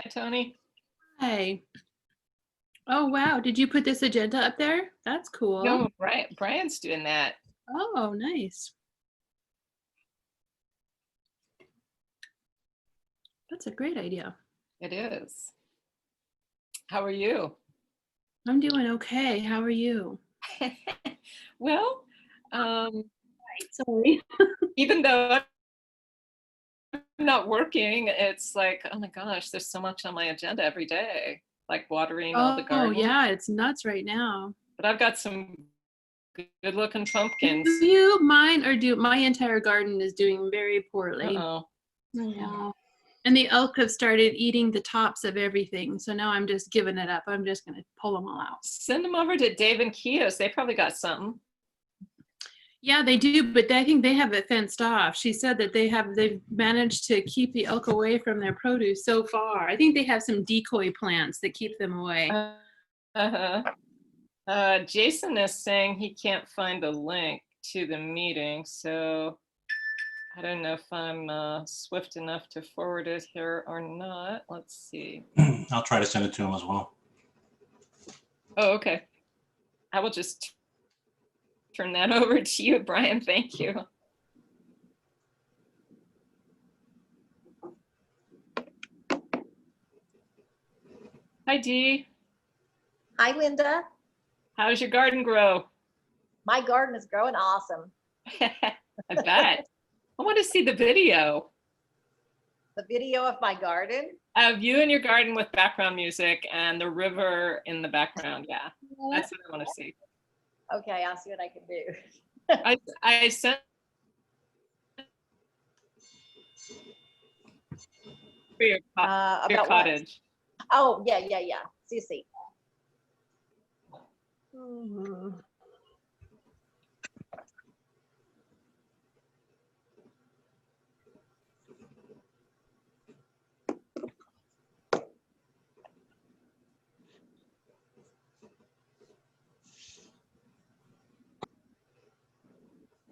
Tony. Hi. Oh, wow. Did you put this agenda up there? That's cool. No, Brian's doing that. Oh, nice. That's a great idea. It is. How are you? I'm doing okay. How are you? Well, Sorry. even though I'm not working, it's like, oh my gosh, there's so much on my agenda every day, like watering all the gardens. Oh, yeah, it's nuts right now. But I've got some good looking pumpkins. Do you mine or do my entire garden is doing very poorly? Uh-oh. Yeah. And the elk have started eating the tops of everything. So now I'm just giving it up. I'm just going to pull them all out. Send them over to Dave and Kios. They probably got something. Yeah, they do, but I think they have it fenced off. She said that they've managed to keep the elk away from their produce so far. I think they have some decoy plants that keep them away. Jason is saying he can't find the link to the meeting, so I don't know if I'm swift enough to forward it here or not. Let's see. I'll try to send it to him as well. Oh, okay. I will just turn that over to you, Brian. Thank you. Hi, Dee. Hi, Linda. How's your garden grow? My garden is growing awesome. I bet. I want to see the video. The video of my garden? Of you in your garden with background music and the river in the background. Yeah, that's what I want to see. Okay, I'll see what I can do. I sent for your cottage. What? Oh, yeah. See.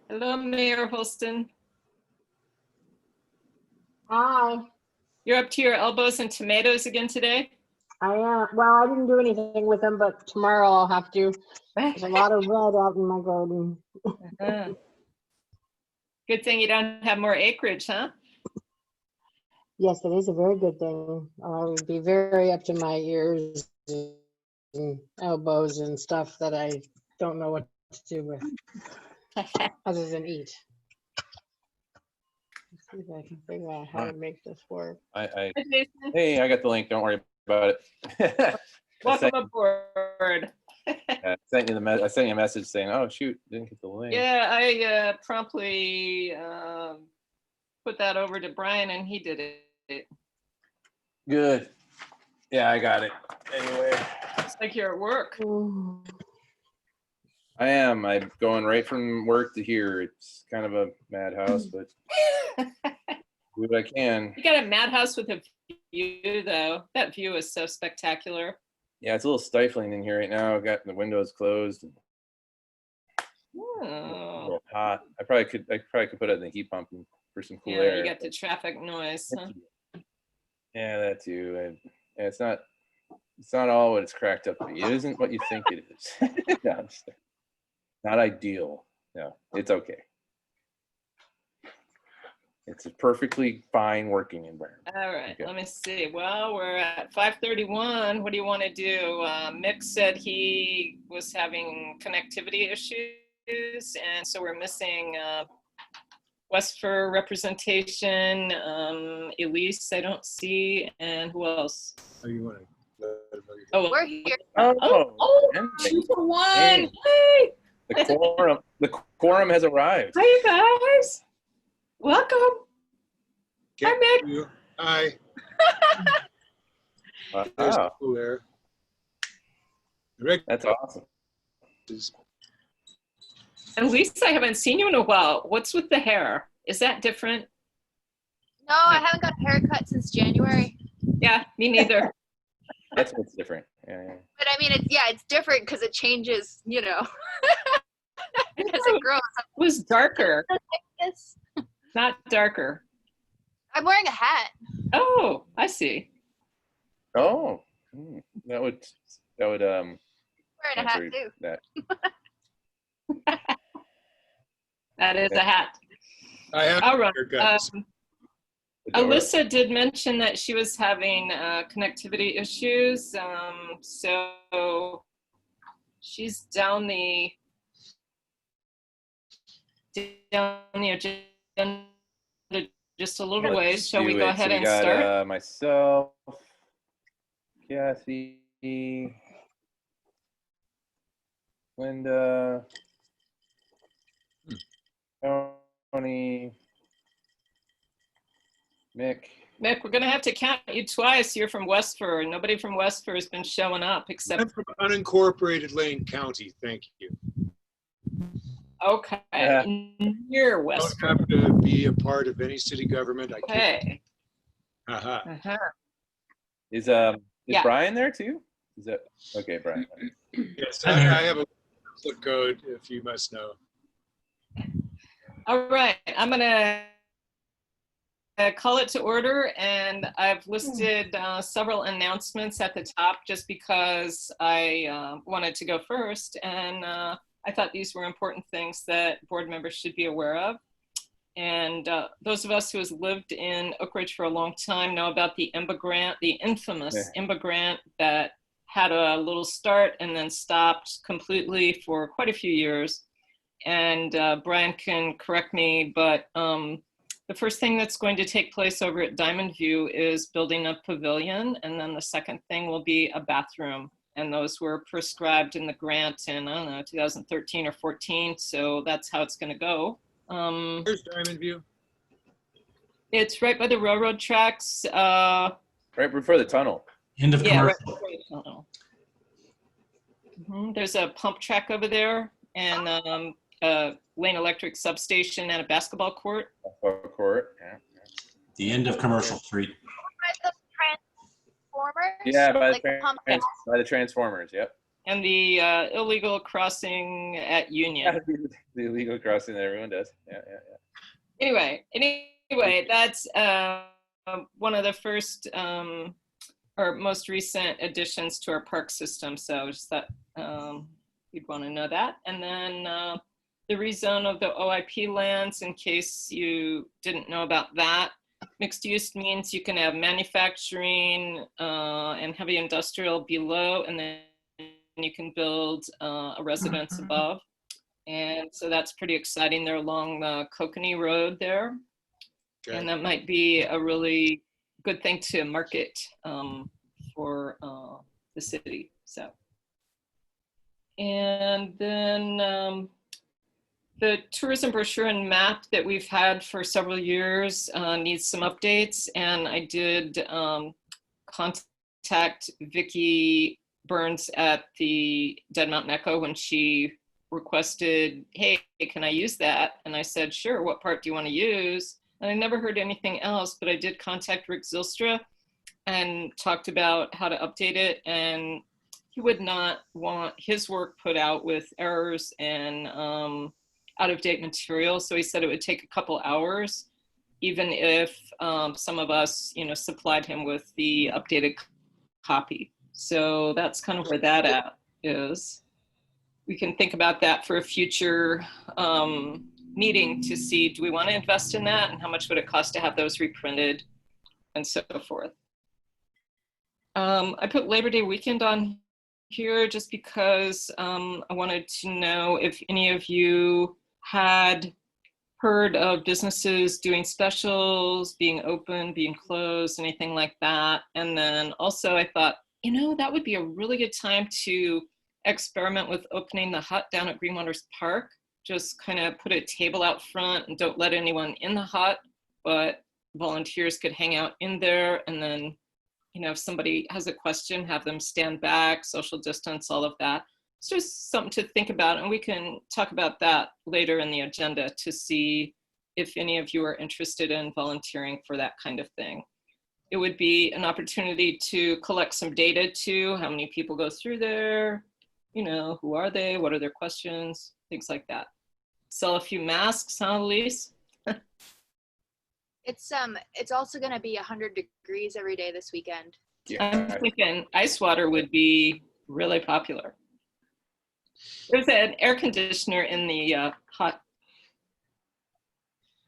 Hello, Mayor Holston. Hi. You're up to your elbows in tomatoes again today? I am. Well, I didn't do anything with them, but tomorrow I'll have to. There's a lot of red out in my garden. Good thing you don't have more acreage, huh? Yes, it is a very good thing. I would be very up to my ears and elbows and stuff that I don't know what to do with other than eat. Let's see if I can figure out how to make this work. Hey, I got the link. Don't worry about it. Welcome aboard. I sent you a message saying, "Oh shoot, didn't get the link." Yeah, I promptly put that over to Brian, and he did it. Good. Yeah, I got it. Anyway, it's like you're at work. I am. I'm going right from work to here. It's kind of a madhouse, but do what I can. You got a madhouse with a view, though. That view is so spectacular. Yeah, it's a little stifling in here right now. I've got the windows closed. Oh. A little hot. I probably could put it in the heat pump for some cool yeah, air. You got the traffic noise. Huh? Yeah, that too. And it's not all what it's cracked up to be. It isn't what you think it is. No, not ideal. No, it's okay. It's a perfectly fine working environment. All right, okay. Let me see. Well, we're at 5:31. What do you want to do? Mick said he was having connectivity issues, and so we're missing Westfir representation. Elise, I don't see, and who else? Oh, you want to? Oh, we're here. Oh, 2 for 1. Hey. The quorum has arrived. Hi, you guys. Welcome. Hi, Mick. Hi. Wow. Cool. That's awesome. And Lisa, I haven't seen you in a while. What's with the hair? Is that different? No, I haven't got a haircut since January. Yeah, me neither. That's what's different. Yeah. But I mean, it's different because it changes, as it grows. It was darker. Not darker. I'm wearing a hat. Oh, I see. Oh, that would Wearing a hat answer too. that. That is a hat. I have All right. haircuts. Fedora. Alyssa did mention that she was having connectivity issues. So she's down the agenda just a little Let's ways. Shall we do go it. ahead So we and got, start? myself, Kathy, Linda, Tony, Mick. Mick, we're going to have to count you twice. You're from Westfir. Nobody from Westfir has been showing up except. I'm from unincorporated Lane County. Thank you. Okay. Yeah. Near I don't Westfir. have to be a part of any city government. I can't. Okay. Haha. Uh-huh. Is Yeah. Brian there too? Is that okay, Brian? Yes, I'm I here. have a flip code if you must know. All right. I'm going to call it to order, and I've listed several announcements at the top just because I wanted to go first, and I thought these were important things that board members should be aware of. And those of us who has lived in Oakridge for a long time know about the IMBA grant, the infamous IMBA grant that had a little start and then stopped completely for quite a few years. And Brian can correct me, but the first thing that's going to take place over at Diamond View is building a pavilion. And then the second thing will be a bathroom. And those were prescribed in the grant in, I don't know, 2013 or 14. So that's how it's going to go. Where's Diamond View? It's right by the railroad tracks. Right before the tunnel. End of Yeah, right commercial. before the tunnel. There's a pump track over there and a Lane Electric substation and a basketball court. Court. Yeah. The end of Commercial Street. By the transformers. Yeah, by Like the pump. the Transformers. Yep. And the illegal crossing at Union. The illegal crossing that everyone does. Yeah. Anyway, that's one of the first or most recent additions to our park system. So I just thought you'd want to know that. And then the rezone of the OIP lands, in case you didn't know about that. Mixed use means you can have manufacturing and heavy industrial below, and then you can build a residence above. And so that's pretty exciting. They're along the Kokanee Road there. Okay. And that might be a really good thing to market for the city. So, and then the tourism brochure and map that we've had for several years needs some updates. And I did contact Vicki Burns at the Dead Mountain Echo when she requested, hey, can I use that? And I said, sure, what part do you want to use? And I never heard anything else, but I did contact Rick Zylstra and talked about how to update it. And he would not want his work put out with errors and out-of-date material. So he said it would take a couple hours, even if some of us, supplied him with the updated copy. So that's kind of where that is. We can think about that for a future meeting to see, do we want to invest in that, and how much would it cost to have those reprinted, and so forth. I put Labor Day weekend on here just because I wanted to know if any of you had heard of businesses doing specials, being open, being closed, anything like that. And then also I thought, that would be a really good time to experiment with opening the hut down at Greenwaters Park. Just kind of put a table out front and don't let anyone in the hut, but volunteers could hang out in there. And then, if somebody has a question, have them stand back, social distance, all of that. It's just something to think about. And we can talk about that later in the agenda to see if any of you are interested in volunteering for that kind of thing. It would be an opportunity to collect some data too. How many people go through there? Who are they? What are their questions? Things like that. Sell a few masks, huh, Elise? It's also going to be 100 degrees every day this weekend. I'm Yeah, thinking ice water would be really popular. There's an air conditioner in the hot.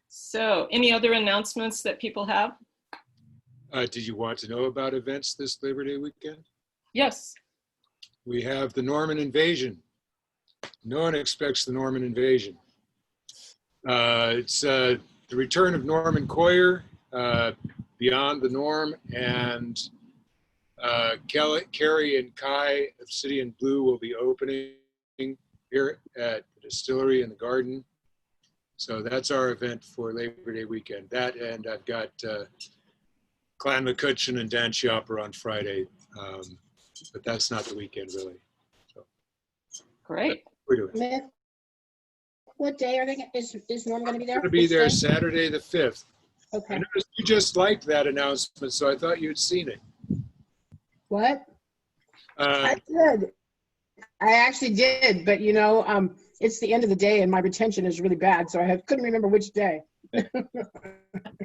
So any other announcements that people have? Did you want to know about events this Labor Day weekend? Yes. We have the Norman invasion. No one expects the Norman invasion. It's the return of Norman Coyer, Beyond the Norm, and Carrie and Kai of City and Blue will be opening here at the distillery in the garden. So that's our event for Labor Day weekend. That, and I've got Clan McCutcheon and Dan Schiopper on Friday, but that's not the weekend really. So Great. we're doing. Mick, what day are they, is Norm gonna be there? Going to be Which there day? Saturday the 5th. I Okay, noticed you just liked that announcement, so I thought you'd seen it. what? Uh, I did. I actually did, but you know, it's the end of the day and my retention is really bad, so couldn't remember which day.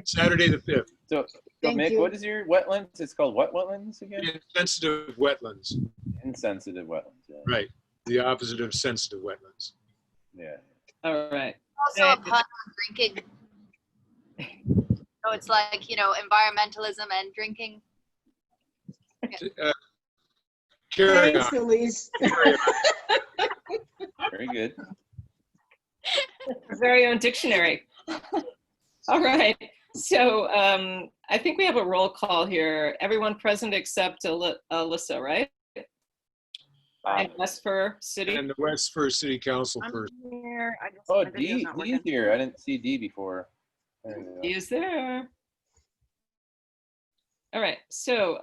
Saturday the 5th, so Thank Mick, you. what is your wetlands? It's called what wetlands again? sensitive wetlands, Insensitive wetlands. Yeah. right? The opposite of sensitive wetlands. Yeah. All right. Also a pun on drinking. So it's like, you know, environmentalism and drinking. Carry Thanks, on. Elise. Very good. Our very own dictionary. All right. So I think we have a roll call here. Everyone present except Alyssa, right? And Westfir City. And the Westfir City Council I'm person. here. I just, Oh, my video's D not D's working. here. I didn't see D before. There you go. He is there. All right, so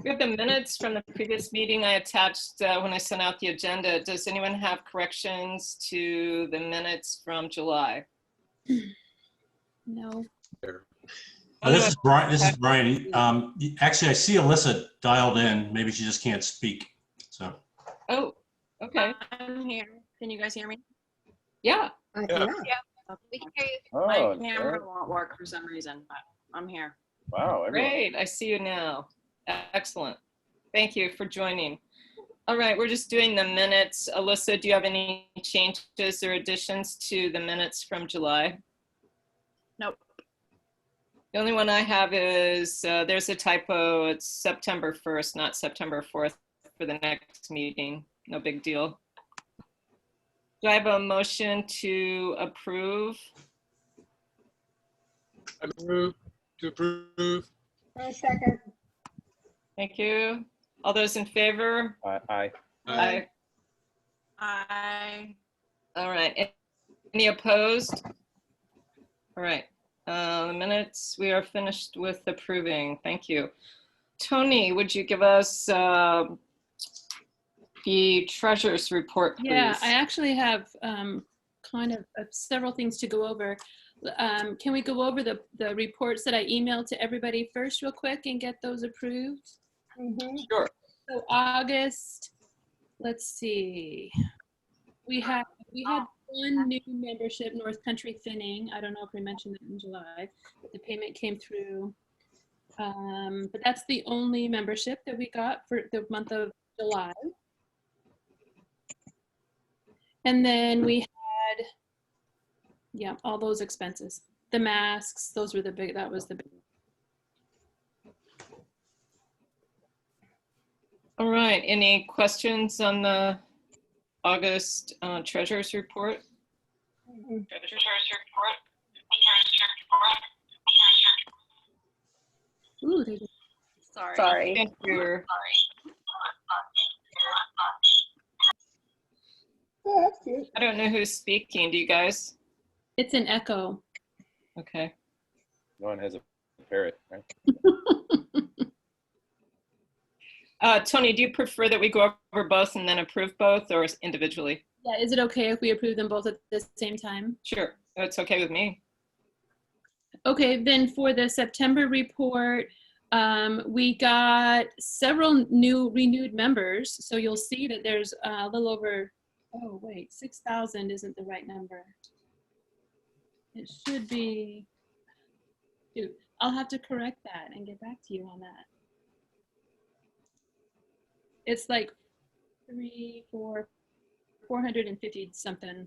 we have the minutes from the previous meeting I attached when I sent out the agenda. Does anyone have corrections to the minutes from July? No. This is Brian. Actually, I see Alyssa dialed in. Maybe she just can't speak. So Oh, okay. I'm here. Can you guys hear me? Yeah. Yeah. We can hear you. Oh, My camera there- won't work for some reason, but I'm here. wow. Everyone. Great, I see you now. Excellent. Thank you for joining. All right, we're just doing the minutes. Alyssa, do you have any changes or additions to the minutes from July? Nope. The only one I have is there's a typo. It's September 1st, not September 4th for the next meeting. No big deal. Do I have a motion to approve? I move to approve. Second. Thank you. All those in favor? Aye. Aye. I All right. Any opposed? All right. The minutes, we are finished with approving. Thank you. Tony, would you give us the treasurer's report, please? Yeah, I actually have kind of several things to go over. Can we go over the reports that I emailed to everybody first real quick and get those approved? Sure. So August, let's see. We had one new membership, North Country Finning. I don't know if we mentioned it in July. The payment came through. But that's the only membership that we got for the month of July. And then we had, yeah, all those expenses. The masks, those were the big, that was the big. All right. Any questions on the August treasurer's report? Ooh, there's a sorry. Thank you. Oh, that's cute. I don't know who's speaking. Do you guys? it's an echo. Okay. No one has a parrot, right? Tony, do you prefer that we go over both and then approve both, or individually? Yeah, is it okay if we approve them both at the same time? Sure. It's okay with me. Okay, then for the September report, we got several renewed members. So you'll see that there's a little over, oh wait, 6,000 isn't the right number. It should be, I'll have to correct that and get back to you on that. It's like $450 something.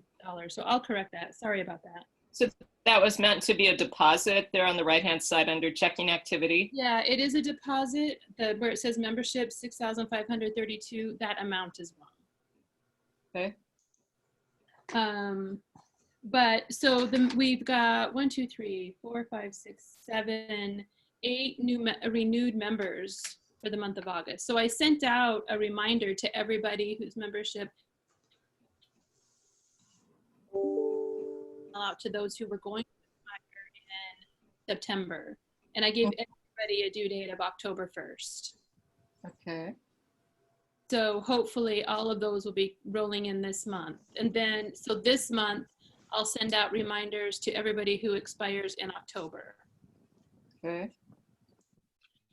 So I'll correct that. Sorry about that. So that was meant to be a deposit there on the right-hand side under checking activity. Yeah, it is a deposit. Where it says membership, 6,532, that amount is wrong. Okay. But so we've got 1, 2, 3, 4, 5, 6, 7, 8 renewed members for the month of August. So I sent out a reminder to everybody whose membership out to those who were going to expire in September. And I gave everybody a due date of October 1st. Okay. So hopefully all of those will be rolling in this month. And then, so this month, I'll send out reminders to everybody who expires in October. Okay.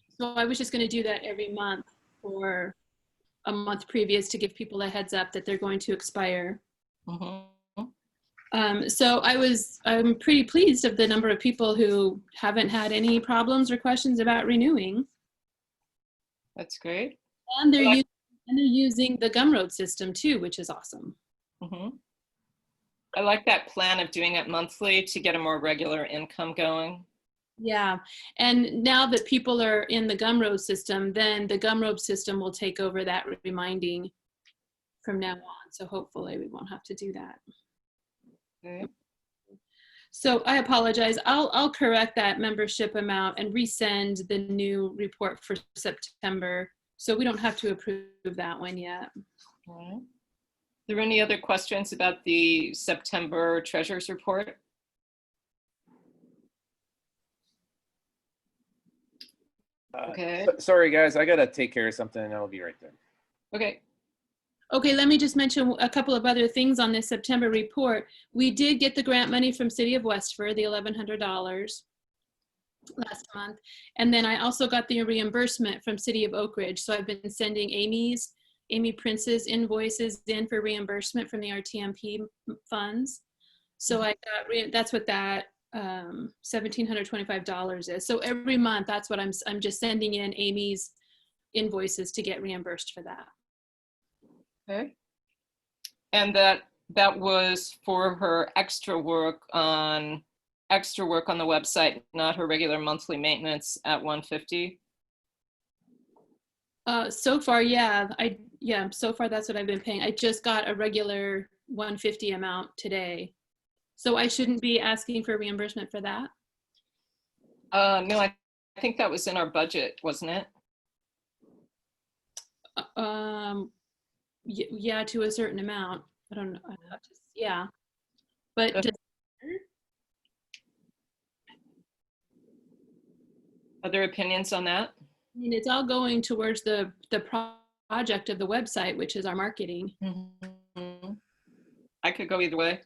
So I was just going to do that every month for a month previous to give people a heads up that they're going to expire. Mm-hmm. So I'm pretty pleased of the number of people who haven't had any problems or questions about renewing. That's great. And they're using the Gumroad system too, which is awesome. Mm-hmm. I like that plan of doing it monthly to get a more regular income going. Yeah, and now that people are in the Gumroad system, then the Gumroad system will take over that reminding from now on. So hopefully we won't have to do that. Okay. So I apologize. I'll correct that membership amount and resend the new report for September. So we don't have to approve that one yet. All right. Are there any other questions about the September treasurer's report? Okay. Sorry, guys. I got to take care of something and I'll be right there. Okay. Okay, let me just mention a couple of other things on this September report. We did get the grant money from City of Westfir, the $1,100 last month. And then I also got the reimbursement from City of Oakridge. So I've been sending Amy Prince's invoices in for reimbursement from the RTMP funds. So I got, that's what that $1,725 is. So every month, that's what I'm just sending in Amy's invoices to get reimbursed for that. Okay. And that was for her extra work on the website, not her regular monthly maintenance at $150. So far, yeah, so far that's what I've been paying. I just got a regular $150 amount today. So I shouldn't be asking for reimbursement for that? No, I think that was in our budget, wasn't it? Yeah, to a certain amount. I don't know. Yeah, but other opinions on that? I mean, it's all going towards the project of the website, which is our marketing. Mm-hmm. I could go either way.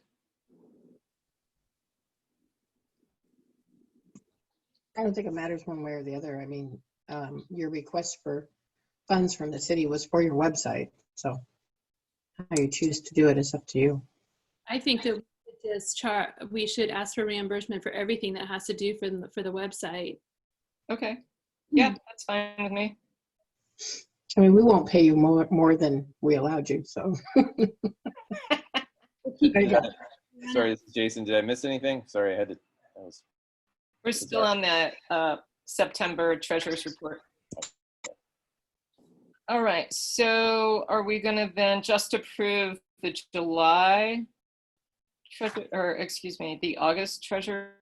I don't think it matters one way or the other. I mean, your request for funds from the city was for your website. So how you choose to do it is up to you. I think that we should ask for reimbursement for everything that has to do for the website. Okay. Yeah, that's fine with me. I mean, we won't pay you more than we allowed you, so. Sorry, this is Jason. Did I miss anything? Sorry, We're still on the September treasurer's report. All right, so are we gonna then just approve the July the August treasurer's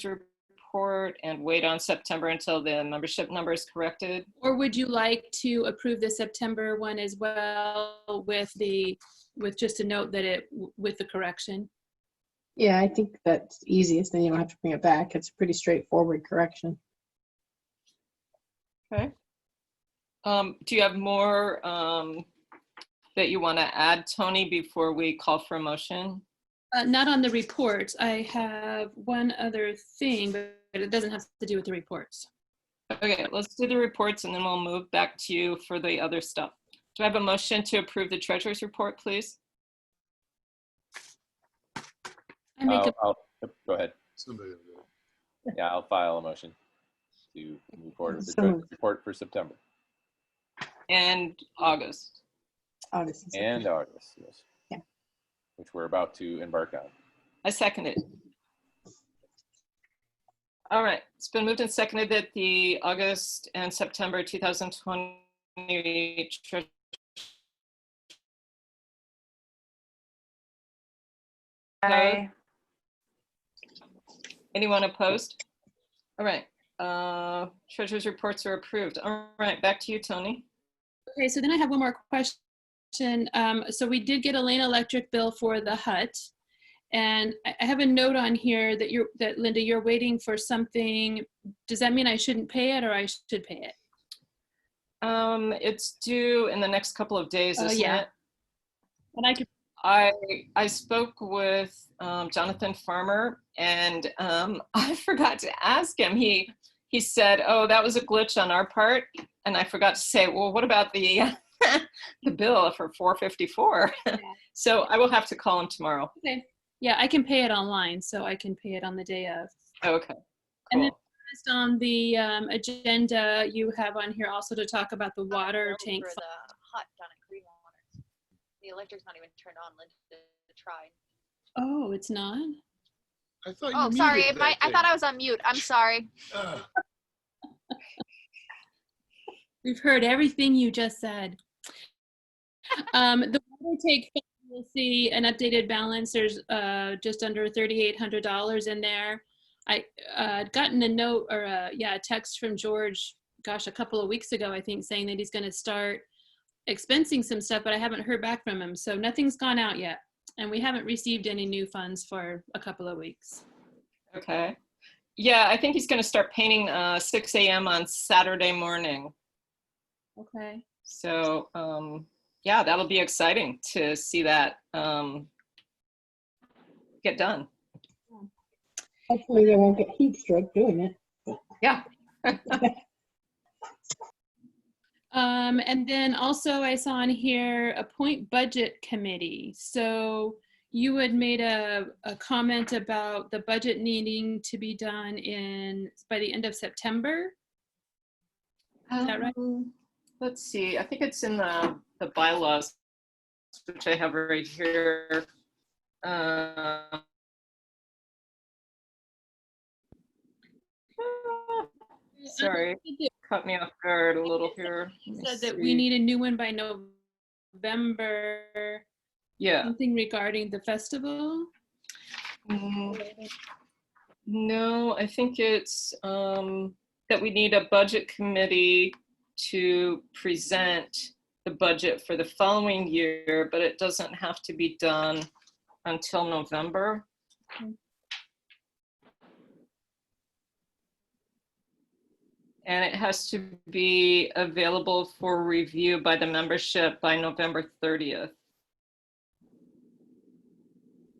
report and wait on September until the membership number is corrected? Or would you like to approve the September one as well with just a note that with the correction? Yeah, I think that's easiest. Then you don't have to bring it back. It's a pretty straightforward correction. Okay. Do you have more that you want to add, Tony, before we call for a motion? Not on the reports. I have one other thing, but it doesn't have to do with the reports. Okay, let's do the reports and then we'll move back to you for the other stuff. Do I have a motion to approve the treasurer's report, please? Go ahead. Somebody will do it. Yeah, I'll file a motion to move forward with the treasurer's report for September. and August. August. And August, yes. Yeah. Which we're about to embark on. I second it. All right, it's been moved and seconded that the August and September 2020 Aye. Anyone opposed? All right, treasurer's reports are approved. All right, back to you, Tony. Okay, so then I have one more question. So we did get a Lane Electric bill for the hut. And I have a note on here that Linda, you're waiting for something. Does that mean I shouldn't pay it or I should pay it? It's due in the next couple of days, isn't yeah. it? And I could. I spoke with Jonathan Farmer, and I forgot to ask him. He said, "Oh, that was a glitch on our part," and I forgot to say, "Well, what about the the bill for $454?" Yeah. So I will have to call him tomorrow. Okay. Yeah, I can pay it online, so I can pay it on the day of. Okay. Cool. And then just on the agenda, you have on here also to talk about the water tank. For the hut down at Greenwater. The electric's not even turned on. Linda tried. Oh, it's not? I thought you Oh, sorry. muted that I thing. thought I was on mute. I'm sorry. Ugh. We've heard everything you just said. The water tank, you'll see an updated balance. There's just under $3,800 in there. I gotten a note or a text from George, gosh, a couple of weeks ago, I think, saying that he's going to start expensing some stuff, but I haven't heard back from him. So nothing's gone out yet. And we haven't received any new funds for a couple of weeks. Okay. Yeah, I think he's going to start painting 6 a.m. on Saturday morning. Okay. So, yeah, that'll be exciting to see that get done. Hopefully they won't get heat stroke doing it. Yeah. And then also I saw on here appoint budget committee. So you had made a comment about the budget needing to be done by the end of September. Is that right? Let's see. I think it's in the bylaws, which I have right here. Sorry, cut me off guard a little here. You said that we need a new one by November. Yeah. Something regarding the festival? No, I think it's that we need a budget committee to present the budget for the following year, but it doesn't have to be done until November. Okay. And it has to be available for review by the membership by November 30th.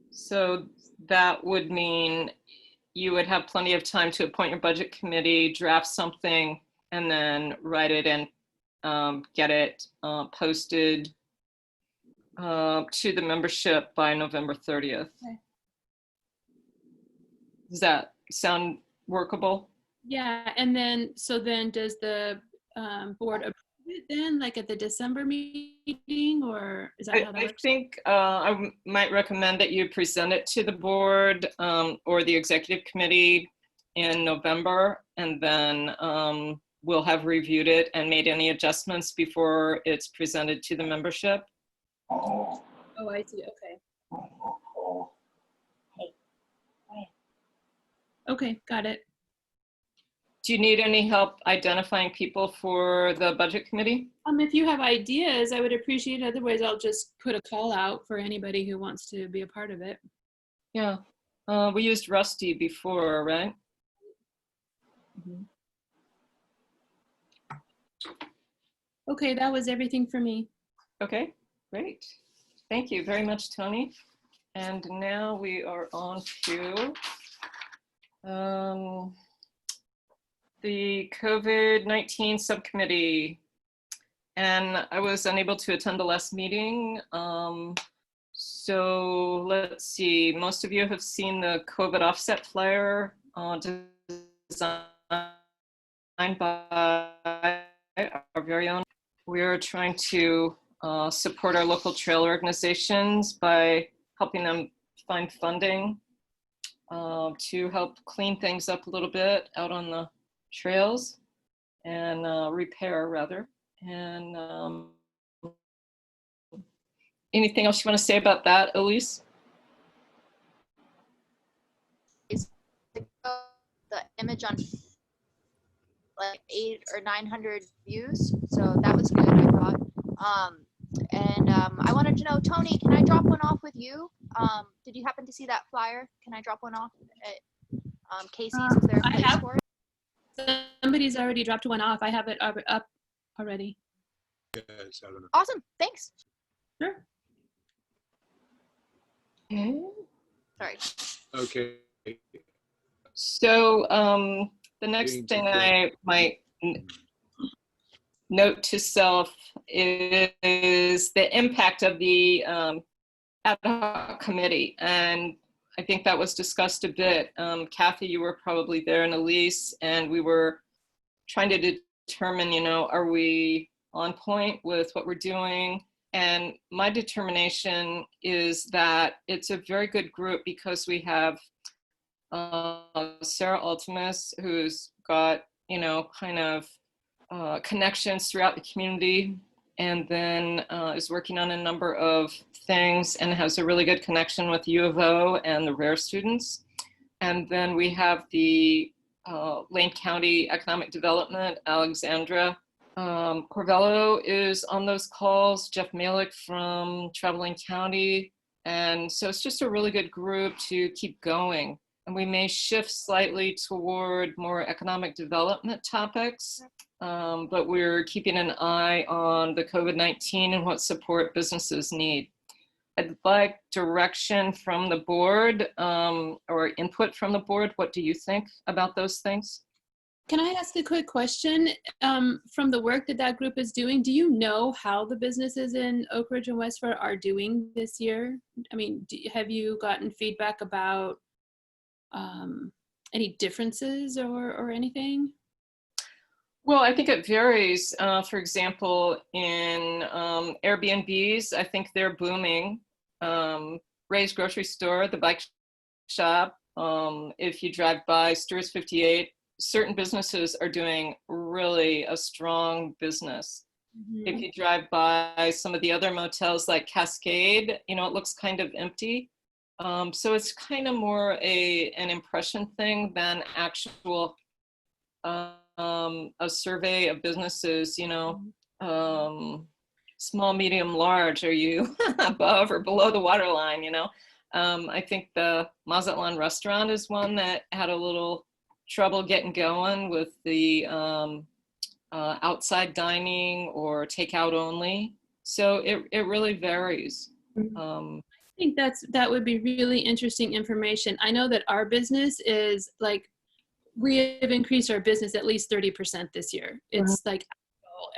So that would mean you would have plenty of time to appoint your budget committee, draft something, and then write it and get it posted to the membership by November 30th. Okay. Does that sound workable? Yeah, and then, so then does the board approve it then, like at the December meeting, or is that how that I works? think I might recommend that you present it to the board or the executive committee in November, and then we'll have reviewed it and made any adjustments before it's presented to the membership. Oh, I see, okay. Okay, got it. Do you need any help identifying people for the budget committee? If you have ideas, I would appreciate it. Otherwise, I'll just put a call out for anybody who wants to be a part of it. Yeah, we used Rusty before, right? Mm-hmm. Okay, that was everything for me. Okay, great. Thank you very much, Tony. And now we are on to the COVID-19 subcommittee. And I was unable to attend the last meeting. So let's see, most of you have seen the COVID offset flyer designed by our very own. we're trying to support our local trail organizations by helping them find funding to help clean things up a little bit out on the trails and repair rather. And anything else you want to say about that, Elise? The image on like 800 or 900 views, so that was good, I thought. I wanted to know, Tony, can I drop one off with you? Did you happen to see that flyer? Can I drop one off at Casey's? Is there a place for it? Somebody's already dropped one off. I have it up already. Yes, I don't know. Awesome, thanks. Sure. Okay. Sorry. Okay. So the next Change thing the- I might note to self is the impact of the ad hoc committee. And I think that was discussed a bit. Kathy, you were probably there, and Elise, and we were trying to determine, you know, are we on point with what we're doing? And my determination is that it's a very good group because we have Sarah Ultimus, who's got, you know, kind of connections throughout the community, and then is working on a number of things and has a really good connection with U of O and the rare students. And then we have the Lane County Economic Development, Alexandra Corvello is on those calls, Jeff Malik from Traveling County. And so it's just a really good group to keep going. And we may shift slightly toward more economic development topics, but we're keeping an eye on the COVID-19 and what support businesses need. I'd like direction from the board or input from the board. What do you think about those things? Can I ask a quick question? From the work that that group is doing, do you know how the businesses in Oakridge and Westfir are doing this year? I mean, have you gotten feedback about any differences or anything? Well, I think it varies. For example, in Airbnbs, I think they're booming. Ray's Grocery Store, the bike shop, if you drive by Stewart's 58, certain businesses are doing really a strong business. Mm-hmm. If you drive by some of the other motels like Cascade, you know, it looks kind of empty. So it's kind of more an impression thing than actual a survey of businesses, you know, small, medium, large. Are you above or below the waterline, you know? I think the Mazatlan restaurant is one that had a little trouble getting going with the outside dining or takeout only. So it really varies. I think that would be really interesting information. I know that our business is like, we have increased our business at least 30% this year. It's like,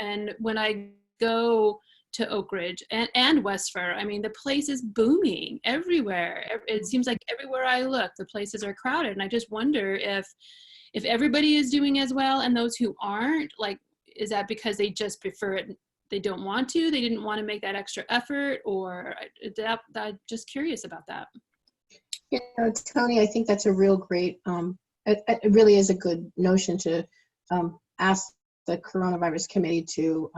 and when I go to Oakridge and Westfir, I mean, the place is booming everywhere. It seems like everywhere I look, the places are crowded. And I just wonder if everybody is doing as well, and those who aren't, like, is that because they just prefer it? They don't want to, they didn't want to make that extra effort, or I'm just curious about that. You know, Tony, I think that's a real great, it really is a good notion to ask the coronavirus committee to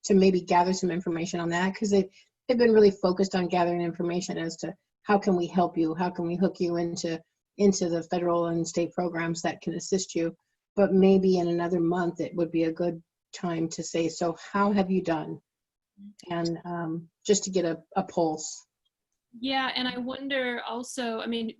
maybe gather some information on that, because they've been really focused on gathering information as to how can we help you, how can we hook you into the federal and state programs that can assist you. But maybe in another month, it would be a good time to say, so how have you done? And just to get a pulse. Yeah, and I wonder also, I mean,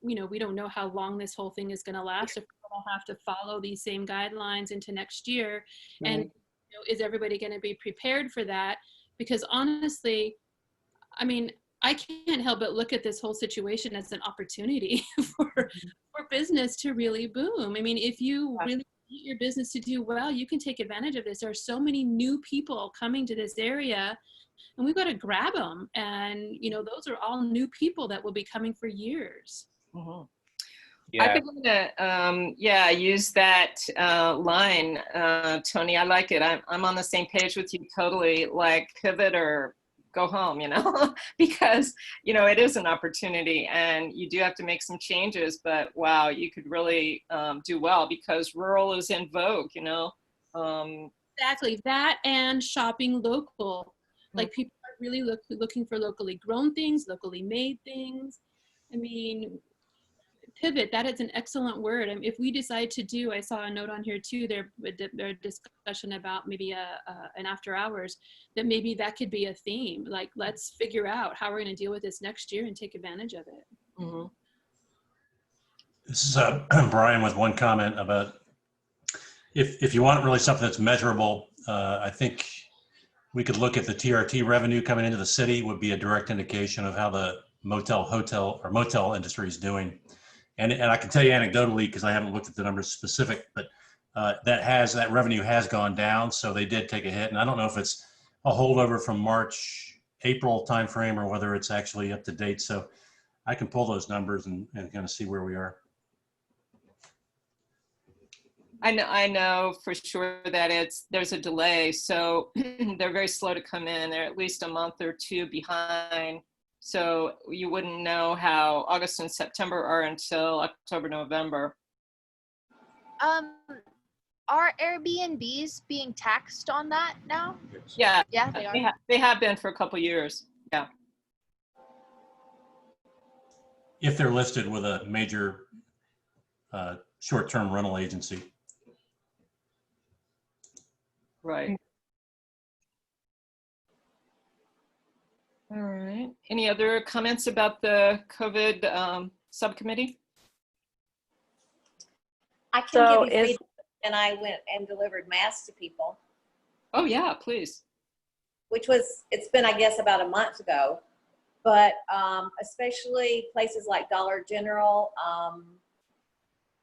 you know, we don't know how long this whole thing is going to last, if we'll have to follow these same guidelines into next year. Right. And you know, is everybody going to be prepared for that? Because honestly, I mean, I can't help but look at this whole situation as an opportunity for business to really boom. I mean, if you really want your business to do well, you can take advantage of this. There are so many new people coming to this area, and we've got to grab them. And, you know, those are all new people that will be coming for years. Mm-hmm. I Yeah, think I'm gonna, yeah, use that line, Tony. I like it. I'm on the same page with you totally. Like pivot or go home, because it is an opportunity, and you do have to make some changes. But wow, you could really do well because rural is in vogue. Exactly that, and shopping local. Like people are really looking for locally grown things, locally made things. I mean, pivot, that is an excellent word. I mean, if we decide to do, I saw a note on here too, their discussion about maybe an after hours, that maybe that could be a theme. Like, let's figure out how we're going to deal with this next year and take advantage of it. Mm-hmm. This is Brian with one comment about if you want really something that's measurable, I think we could look at the TRT revenue coming into the city would be a direct indication of how the motel industry is doing. And I can tell you anecdotally, because I haven't looked at the numbers specific, but that revenue has gone down. So they did take a hit. And I don't know if it's a holdover from April timeframe or whether it's actually up to date. So I can pull those numbers and kind of see where we are. I know for sure that there's a delay. So they're very slow to come in. They're at least a month or two behind. So you wouldn't know how August and September are until October, November. Are Airbnbs being taxed on that now? Yeah, Yeah, they are. They have been for a couple years. Yeah. If they're listed with a major short-term rental agency. Right. All right. Any other comments about the COVID subcommittee? I can So give you feedback, and I went and delivered masks to people, Oh yeah, please. it's been, I guess, about a month ago. But especially places like Dollar General,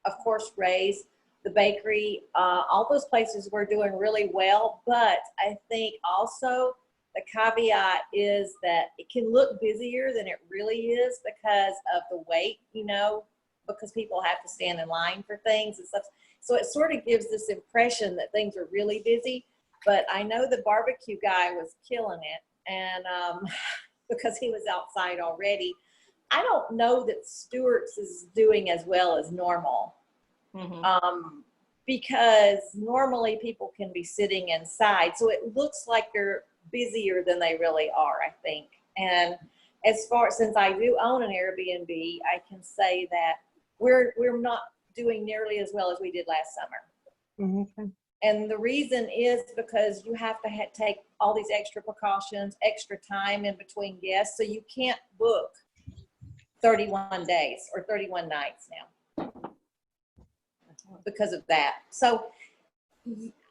of course, Ray's, the bakery, all those places were doing really well. But I think also the caveat is that it can look busier than it really is because of the wait, because people have to stand in line for things and stuff. So it sort of gives this impression that things are really busy. But I know the barbecue guy was killing it, and because he was outside already. I don't know that Stewart's is doing as well as normal. Mm-hmm. Because normally people can be sitting inside. So it looks like they're busier than they really are, I think. And since I do own an Airbnb, I can say that we're not doing nearly as well as we did last summer. Okay. And the reason is because you have to take all these extra precautions, extra time in between guests. So you can't book 31 days or 31 nights now because of that. So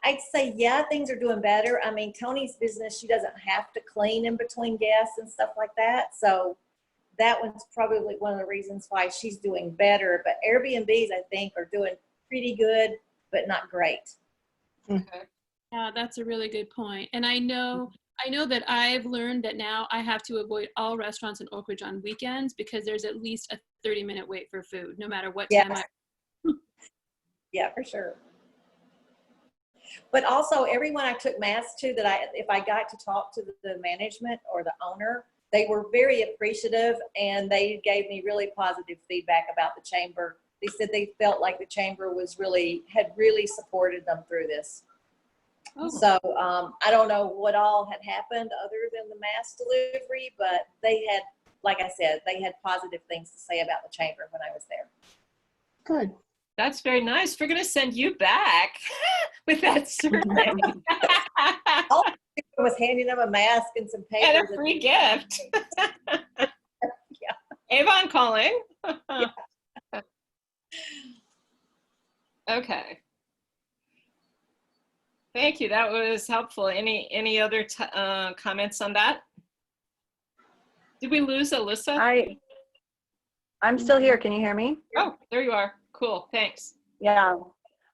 I'd say, yeah, things are doing better. I mean, Tony's business, she doesn't have to clean in between guests and stuff like that. So that one's probably one of the reasons why she's doing better. But Airbnbs, I think, are doing pretty good, but not great. Okay. Yeah, that's a really good point. And I know that I've learned that now I have to avoid all restaurants in Oakridge on weekends because there's at least a 30-minute wait for food, no matter what time Yeah, for sure. But also, everyone I took masks to, if I got to talk to the management or the owner, they were very appreciative, and they gave me really positive feedback about the chamber. They said they felt like the chamber had really supported them through this. Oh. So I don't know what all had happened other than the mask delivery, but they had, like I said, they had positive things to say about the chamber when I was there. Good. That's very nice. We're going to send you back with that survey. All I was handing them a mask and some paper. And a free gift. Yeah. Avon calling. Yeah. Okay. Thank you. That was helpful. Any other comments on that? Did we lose Alyssa? I'm still here. Can you hear me? Oh, there you are. Cool. Thanks. Yeah.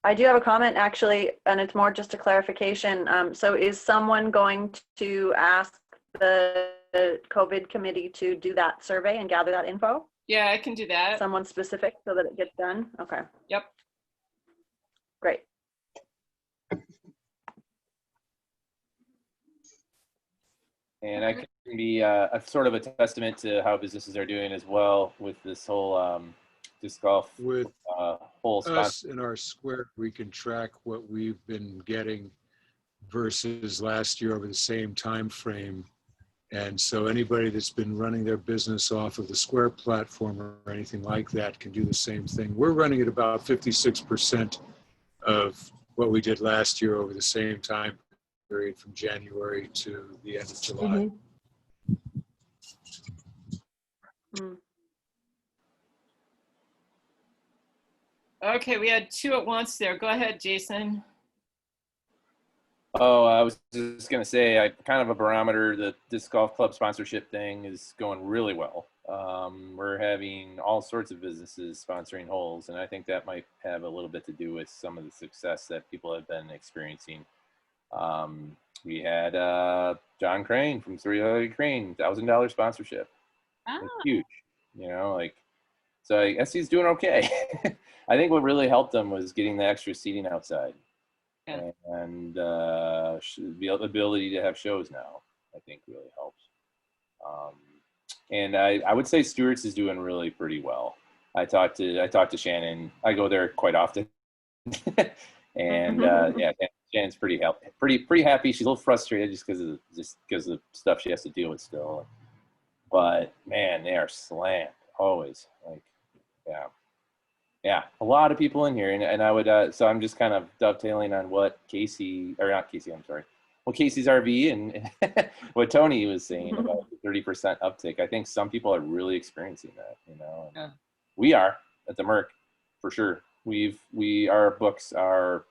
I do have a comment actually, and it's more just a clarification. So is someone going to ask the COVID committee to do that survey and gather that info? Yeah, I can do that. Someone specific so that it gets done? Okay, Yep. great. And I can be a sort of a testament to how businesses are doing as well with this whole disc golf With whole sponsor. us in our square, we can track what we've been getting versus last year over the same time frame. And so anybody that's been running their business off of the Square platform or anything like that can do the same thing. We're running at about 56% of what we did last year over the same time period from January to the end of July. Mm. Okay, we had two at once there. Go ahead, Jason. Oh, I was just going to say, kind of a barometer, the disc golf club sponsorship thing is going really well. We're having all sorts of businesses sponsoring holes, and I think that might have a little bit to do with some of the success that people have been experiencing. We had John Crane from Three-Legged Crane, $1,000 sponsorship. It's huge, you know, like, so I guess he's doing okay. I think what really helped him was getting the extra seating outside. Yeah. And the ability to have shows now, I think really helps. And I would say Stewart's is doing really pretty well. I talked to Shannon. I go there quite often. And yeah, Shannon's pretty happy. She's a little frustrated just because of the stuff she has to deal with still. But man, they are slammed always. Like, yeah, a lot of people in here, and I would so I'm just kind of dovetailing on what Casey's RV and what Tony was saying about the 30% uptick. I think some people are really experiencing that, you know. Yeah. We are at the Merc for sure. Our books are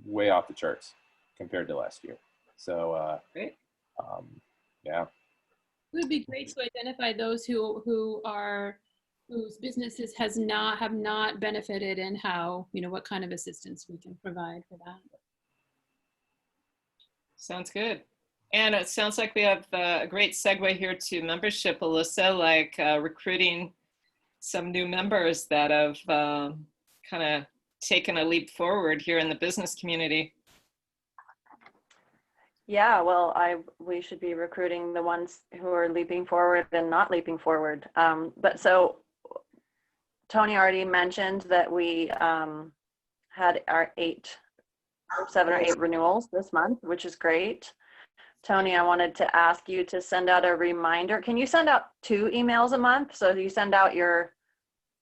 way off the charts compared to last year. So Great. Yeah. It would be great to identify those whose businesses have not benefited, and how, what kind of assistance we can provide for that. Sounds good. And it sounds like we have a great segue here to membership, Alyssa, like recruiting some new members that have kind of taken a leap forward here in the business community. Yeah, well, we should be recruiting the ones who are leaping forward and not leaping forward. But so Tony already mentioned that we had our 7 or 8 renewals this month, which is great. Tony, I wanted to ask you to send out a reminder. Can you send out 2 emails a month? So you send out your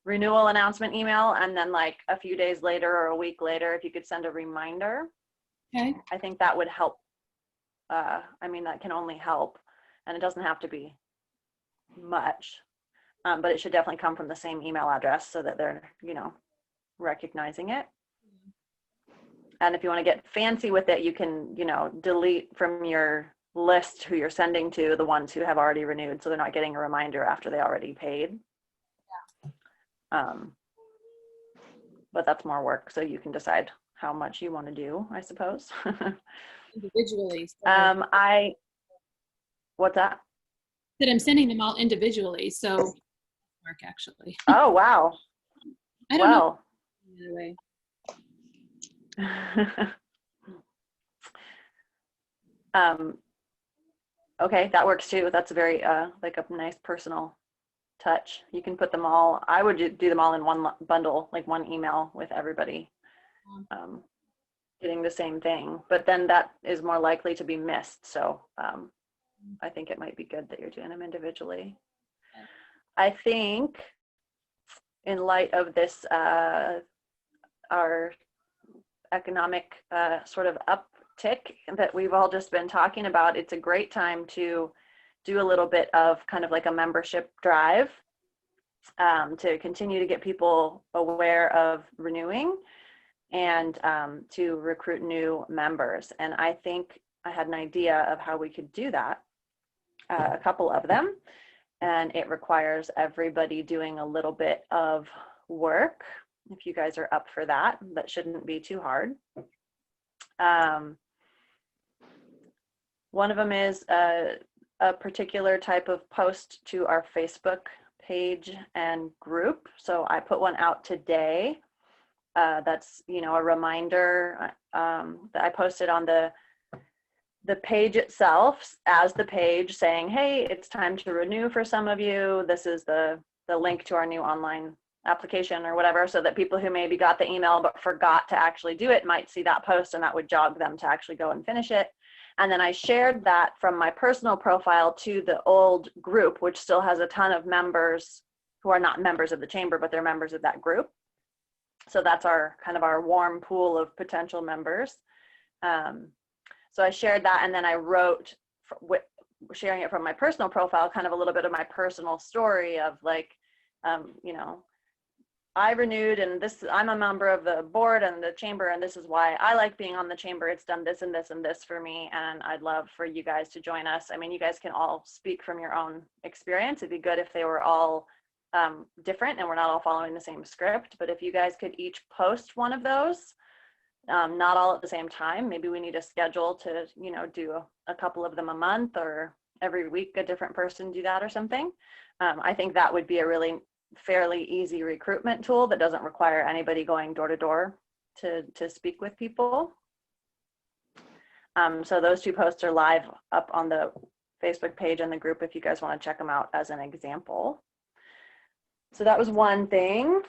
renewal announcement email, and then like a few days later or a week later, if you could send a reminder. Okay. I think that would help. I mean, that can only help, and it doesn't have to be much, but it should definitely come from the same email address so that they're, recognizing it. And if you want to get fancy with it, you can, delete from your list who you're sending to the ones who have already renewed, so they're not getting a reminder after they already paid. But that's more work, so you can decide how much you want to do, I suppose. Individually. What's that? That I'm sending them all individually, so work actually. Oh, wow. I don't know. Either way. Okay, that works too. That's a very like a nice personal touch. You can put them all, I would do them all in one bundle, like one email with everybody getting the same thing, but then that is more likely to be missed. So I think it might be good that you're doing them individually. I think in light of this, our economic sort of uptick that we've all just been talking about, it's a great time to do a little bit of kind of like a membership drive to continue to get people aware of renewing and to recruit new members. And I think I had an idea of how we could do that, a couple of them, and it requires everybody doing a little bit of work. If you guys are up for that, that shouldn't be too hard. One of them is a particular type of post to our Facebook page and group. So I put one out today. That's, you know, a reminder that I posted on the page itself as the page saying, hey, it's time to renew for some of you. This is the link to our new online application or whatever, so that people who maybe got the email but forgot to actually do it might see that post, and that would jog them to actually go and finish it. And then I shared that from my personal profile to the old group, which still has a ton of members who are not members of the chamber, but they're members of that group. So that's our kind of our warm pool of potential members. So I shared that, and then I wrote, sharing it from my personal profile, kind of a little bit of my personal story of like, you know, I renewed, and this, I'm a member of the board and the chamber, and this is why I like being on the chamber. It's done this and this and this for me, and I'd love for you guys to join us. I mean, you guys can all speak from your own experience. It'd be good if they were all different and we're not all following the same script, but if you guys could each post one of those, not all at the same time. Maybe we need a schedule to, you know, do a couple of them a month, or every week a different person do that or something. I think that would be a really fairly easy recruitment tool that doesn't require anybody going door to door to speak with people. So those two posts are live up on the Facebook page and the group if you guys want to check them out as an example. So that was one thing.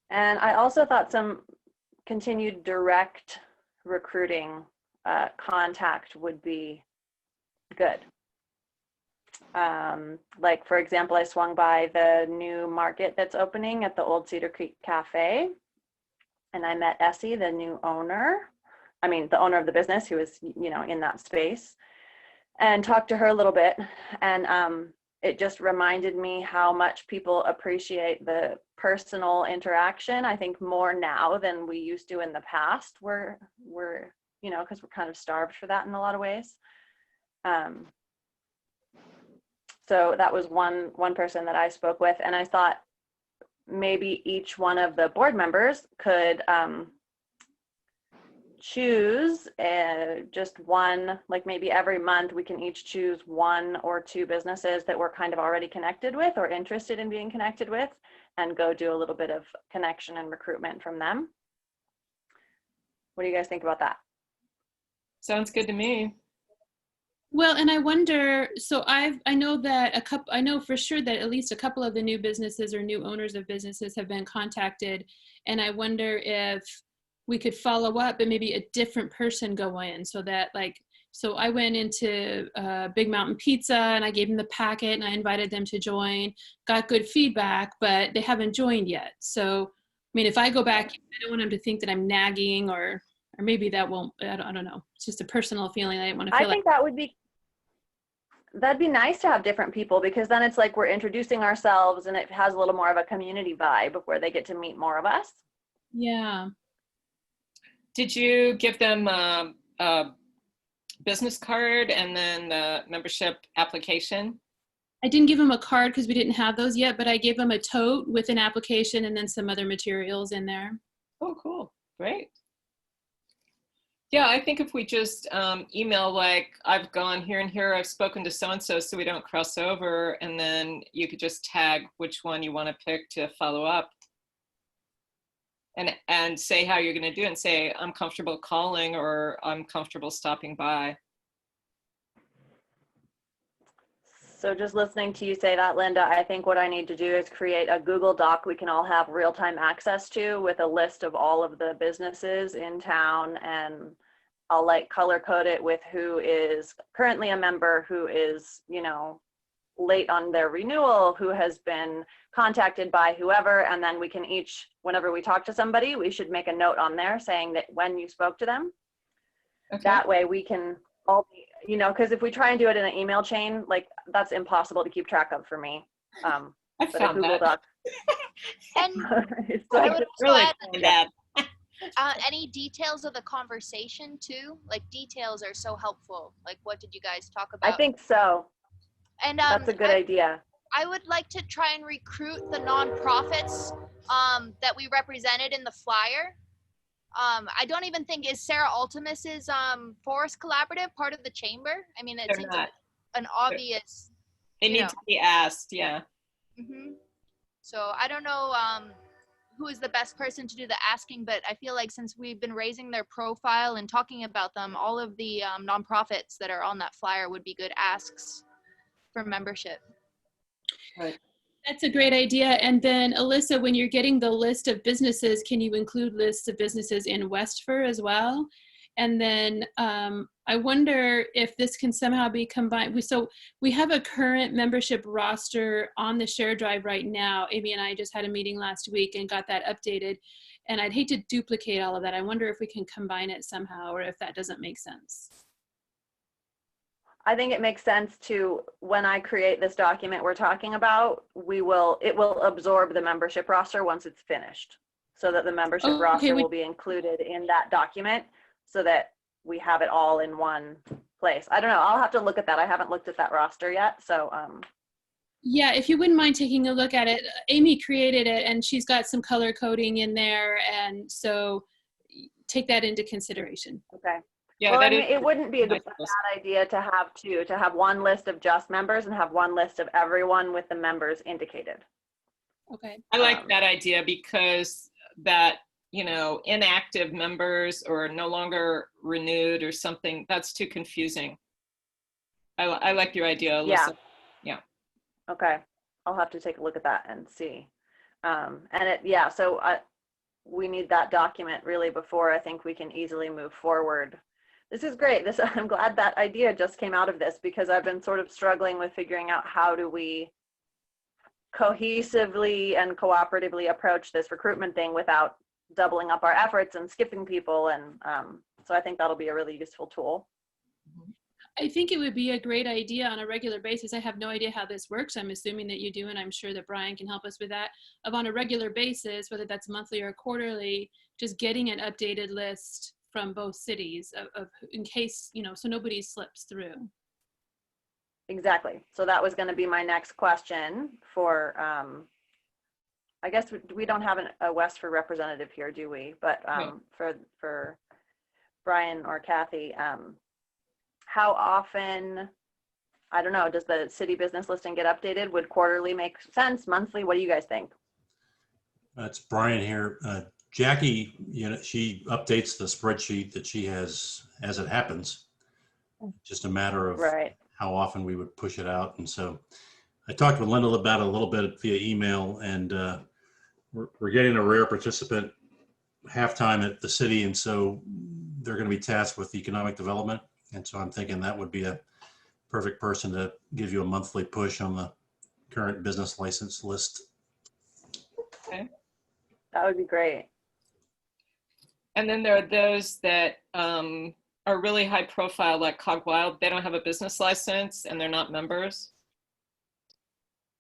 And I also thought some continued direct recruiting contact would be good. Like, for example, I swung by the new market that's opening at the Old Cedar Creek Cafe, and I met Essie, the new owner. I mean, the owner of the business, who is, you know, in that space, and talked to her a little bit. And it just reminded me how much people appreciate the personal interaction. I think more now than we used to in the past. We're you know, because we're kind of starved for that in a lot of ways. So that was one person that I spoke with, and I thought maybe each one of the board members could choose just one, like maybe every month we can each choose one or two businesses that we're kind of already connected with or interested in being connected with, and go do a little bit of connection and recruitment from them. What do you guys think about that? Sounds good to me. Well, and I wonder, so I know that I know for sure that at least a couple of the new businesses or new owners of businesses have been contacted, and I wonder if we could follow up, but maybe a different person go in, so that, like, so I went into Big Mountain Pizza and I gave them the packet and I invited them to join, got good feedback, but they haven't joined yet. So, I mean, if I go back, I don't want them to think that I'm nagging, or maybe that won't, I don't know. It's just a personal feeling. I didn't want to feel I think that'd be nice to have different people, because then it's like we're introducing ourselves and it has a little more of a community vibe where they get to meet more of us. Yeah. Did you give them a business card and then the membership application? I didn't give them a card because we didn't have those yet, but I gave them a tote with an application and then some other materials in there. Oh, cool. Great. Yeah, I think if we just email, like, I've gone here and here, I've spoken to so-and-so, so we don't cross over, and then you could just tag which one you want to pick to follow up, and say how you're going to do it, and say, I'm comfortable calling, or I'm comfortable stopping by. So just listening to you say that, Linda, I think what I need to do is create a Google Doc we can all have real-time access to, with a list of all of the businesses in town, and I'll like color code it with who is currently a member, who is, you know, late on their renewal, who has been contacted by whoever, and then we can each, whenever we talk to somebody, we should make a note on there saying that when you spoke to them. Okay. That way we can all be, you know, because if we try and do it in an email chain, like, that's impossible to keep track of for me. I found Google that. Doc. And So I would really add that. Any details of the conversation too? Like, details are so helpful. Like, what did you guys talk about? I think so. And that's a good idea. I would like to try and recruit the nonprofits that we represented in the flyer. I don't even think, is Sarah Ultimus's Forest Collaborative part of the chamber? I mean, it seems like an obvious They you need know. to be asked, yeah. So I don't know who is the best person to do the asking, but I feel like since we've been raising their profile and talking about them, all of the nonprofits that are on that flyer would be good asks for membership. Right. That's a great idea. And then Alyssa, when you're getting the list of businesses, can you include lists of businesses in Westfir as well? And then I wonder if this can somehow be combined. So we have a current membership roster on the share drive right now. Amy and I just had a meeting last week and got that updated. And I'd hate to duplicate all of that. I wonder if we can combine it somehow or if that doesn't make sense. I think it makes sense to, when I create this document we're talking about, it will absorb the membership roster once it's finished, so that the membership roster will be included in that document so that we have it all in one place. I don't know. I'll have to look at that. I haven't looked at that roster yet. So yeah, if you wouldn't mind taking a look at it. Amy created it and she's got some color coding in there. And so take that into consideration. Okay. Yeah, well, I mean, it wouldn't be a bad idea to have one list of just members and have one list of everyone with the members indicated. Okay. I like that idea because that, you know, inactive members or no longer renewed or something, that's too confusing. I like your idea, Alyssa. Yeah. Okay. I'll have to take a look at that and see. We need that document really before I think we can easily move forward. This is great. I'm glad that idea just came out of this, because I've been sort of struggling with figuring out how do we cohesively and cooperatively approach this recruitment thing without doubling up our efforts and skipping people. And so I think that'll be a really useful tool. I think it would be a great idea on a regular basis. I have no idea how this works. I'm assuming that you do, and I'm sure that Brian can help us with that, of on a regular basis, whether that's monthly or quarterly, just getting an updated list from both cities of in case, you know, so nobody slips through. Exactly. So that was going to be my next question for, I guess we don't have a Westfir representative here, do we? But for Brian or Kathy, how often, I don't know, does the city business listing get updated? Would quarterly make sense? Monthly? What do you guys think? It's Brian here. Jackie, you know, she updates the spreadsheet that she has as it happens. Just a matter of how often we would push it out. And so I talked with Linda about it a little bit via email, and we're getting a rare participant halftime at the city. And so they're going to be tasked with economic development. And so I'm thinking that would be a perfect person to give you a monthly push on the current business license list. Okay. That would be great. And then there are those that are really high profile, like Cog Wild. They don't have a business license and they're not members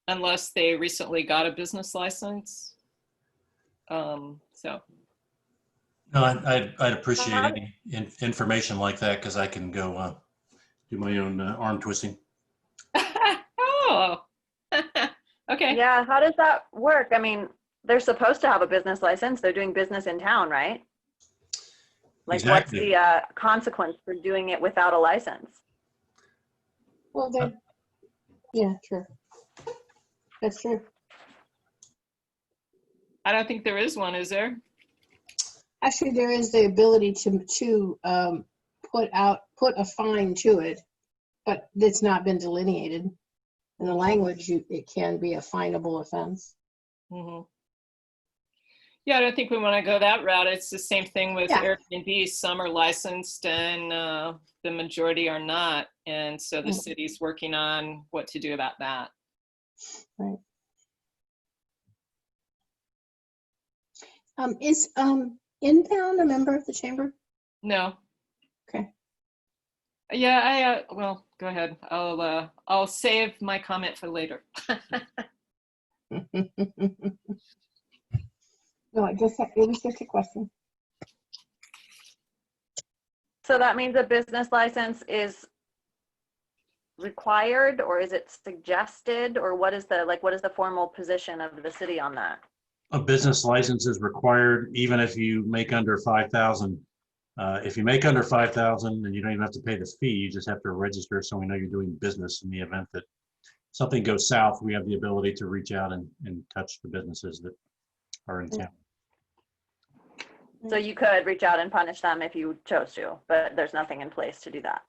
unless they recently got a business license. So. No, I'd appreciate any information like that, because I can go do my own arm twisting. Oh, okay. Yeah, how does that work? I mean, they're supposed to have a business license. They're doing business in town, right? Like, exactly. What's the consequence for doing it without a license? Well, yeah, true. That's true. I don't think there is one, is there? Actually, there is the ability to put a fine to it, but it's not been delineated. In the language, it can be a finable offense. Mm-hmm. Yeah, I don't think we want to go that route. It's the same thing with Airbnb. Some are licensed and the majority are not. And so the city's working on what to do about that. Right. Is InTown a member of the chamber? No. Okay. Yeah, well, go ahead. I'll save my comment for later. No, it was just a question. So that means a business license is required, or is it suggested, or what is the formal position of the city on that? A business license is required even if you make under 5,000. If you make under 5,000, then you don't even have to pay the fee. You just have to register so we know you're doing business in the event that something goes south, we have the ability to reach out and touch the businesses that are in town. So you could reach out and punish them if you chose to, but there's nothing in place to do that.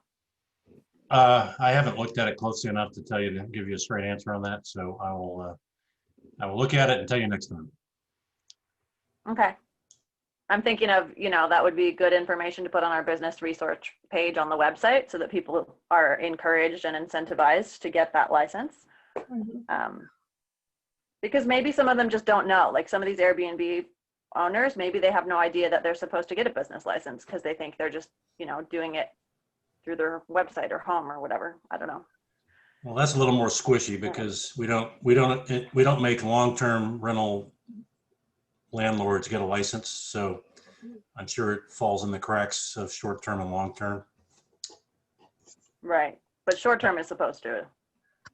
I haven't looked at it closely enough to tell you, to give you a straight answer on that. So I will look at it and tell you next time. Okay. I'm thinking of, that would be good information to put on our business resource page on the website so that people are encouraged and incentivized to get that license. Because maybe some of them just don't know, like some of these Airbnb owners, maybe they have no idea that they're supposed to get a business license because they think they're just, doing it through their website or home or whatever. I don't know. Well, that's a little more squishy because we don't make long-term rental landlords get a license. So I'm sure it falls in the cracks of short-term and long-term. Right. But short-term is supposed to,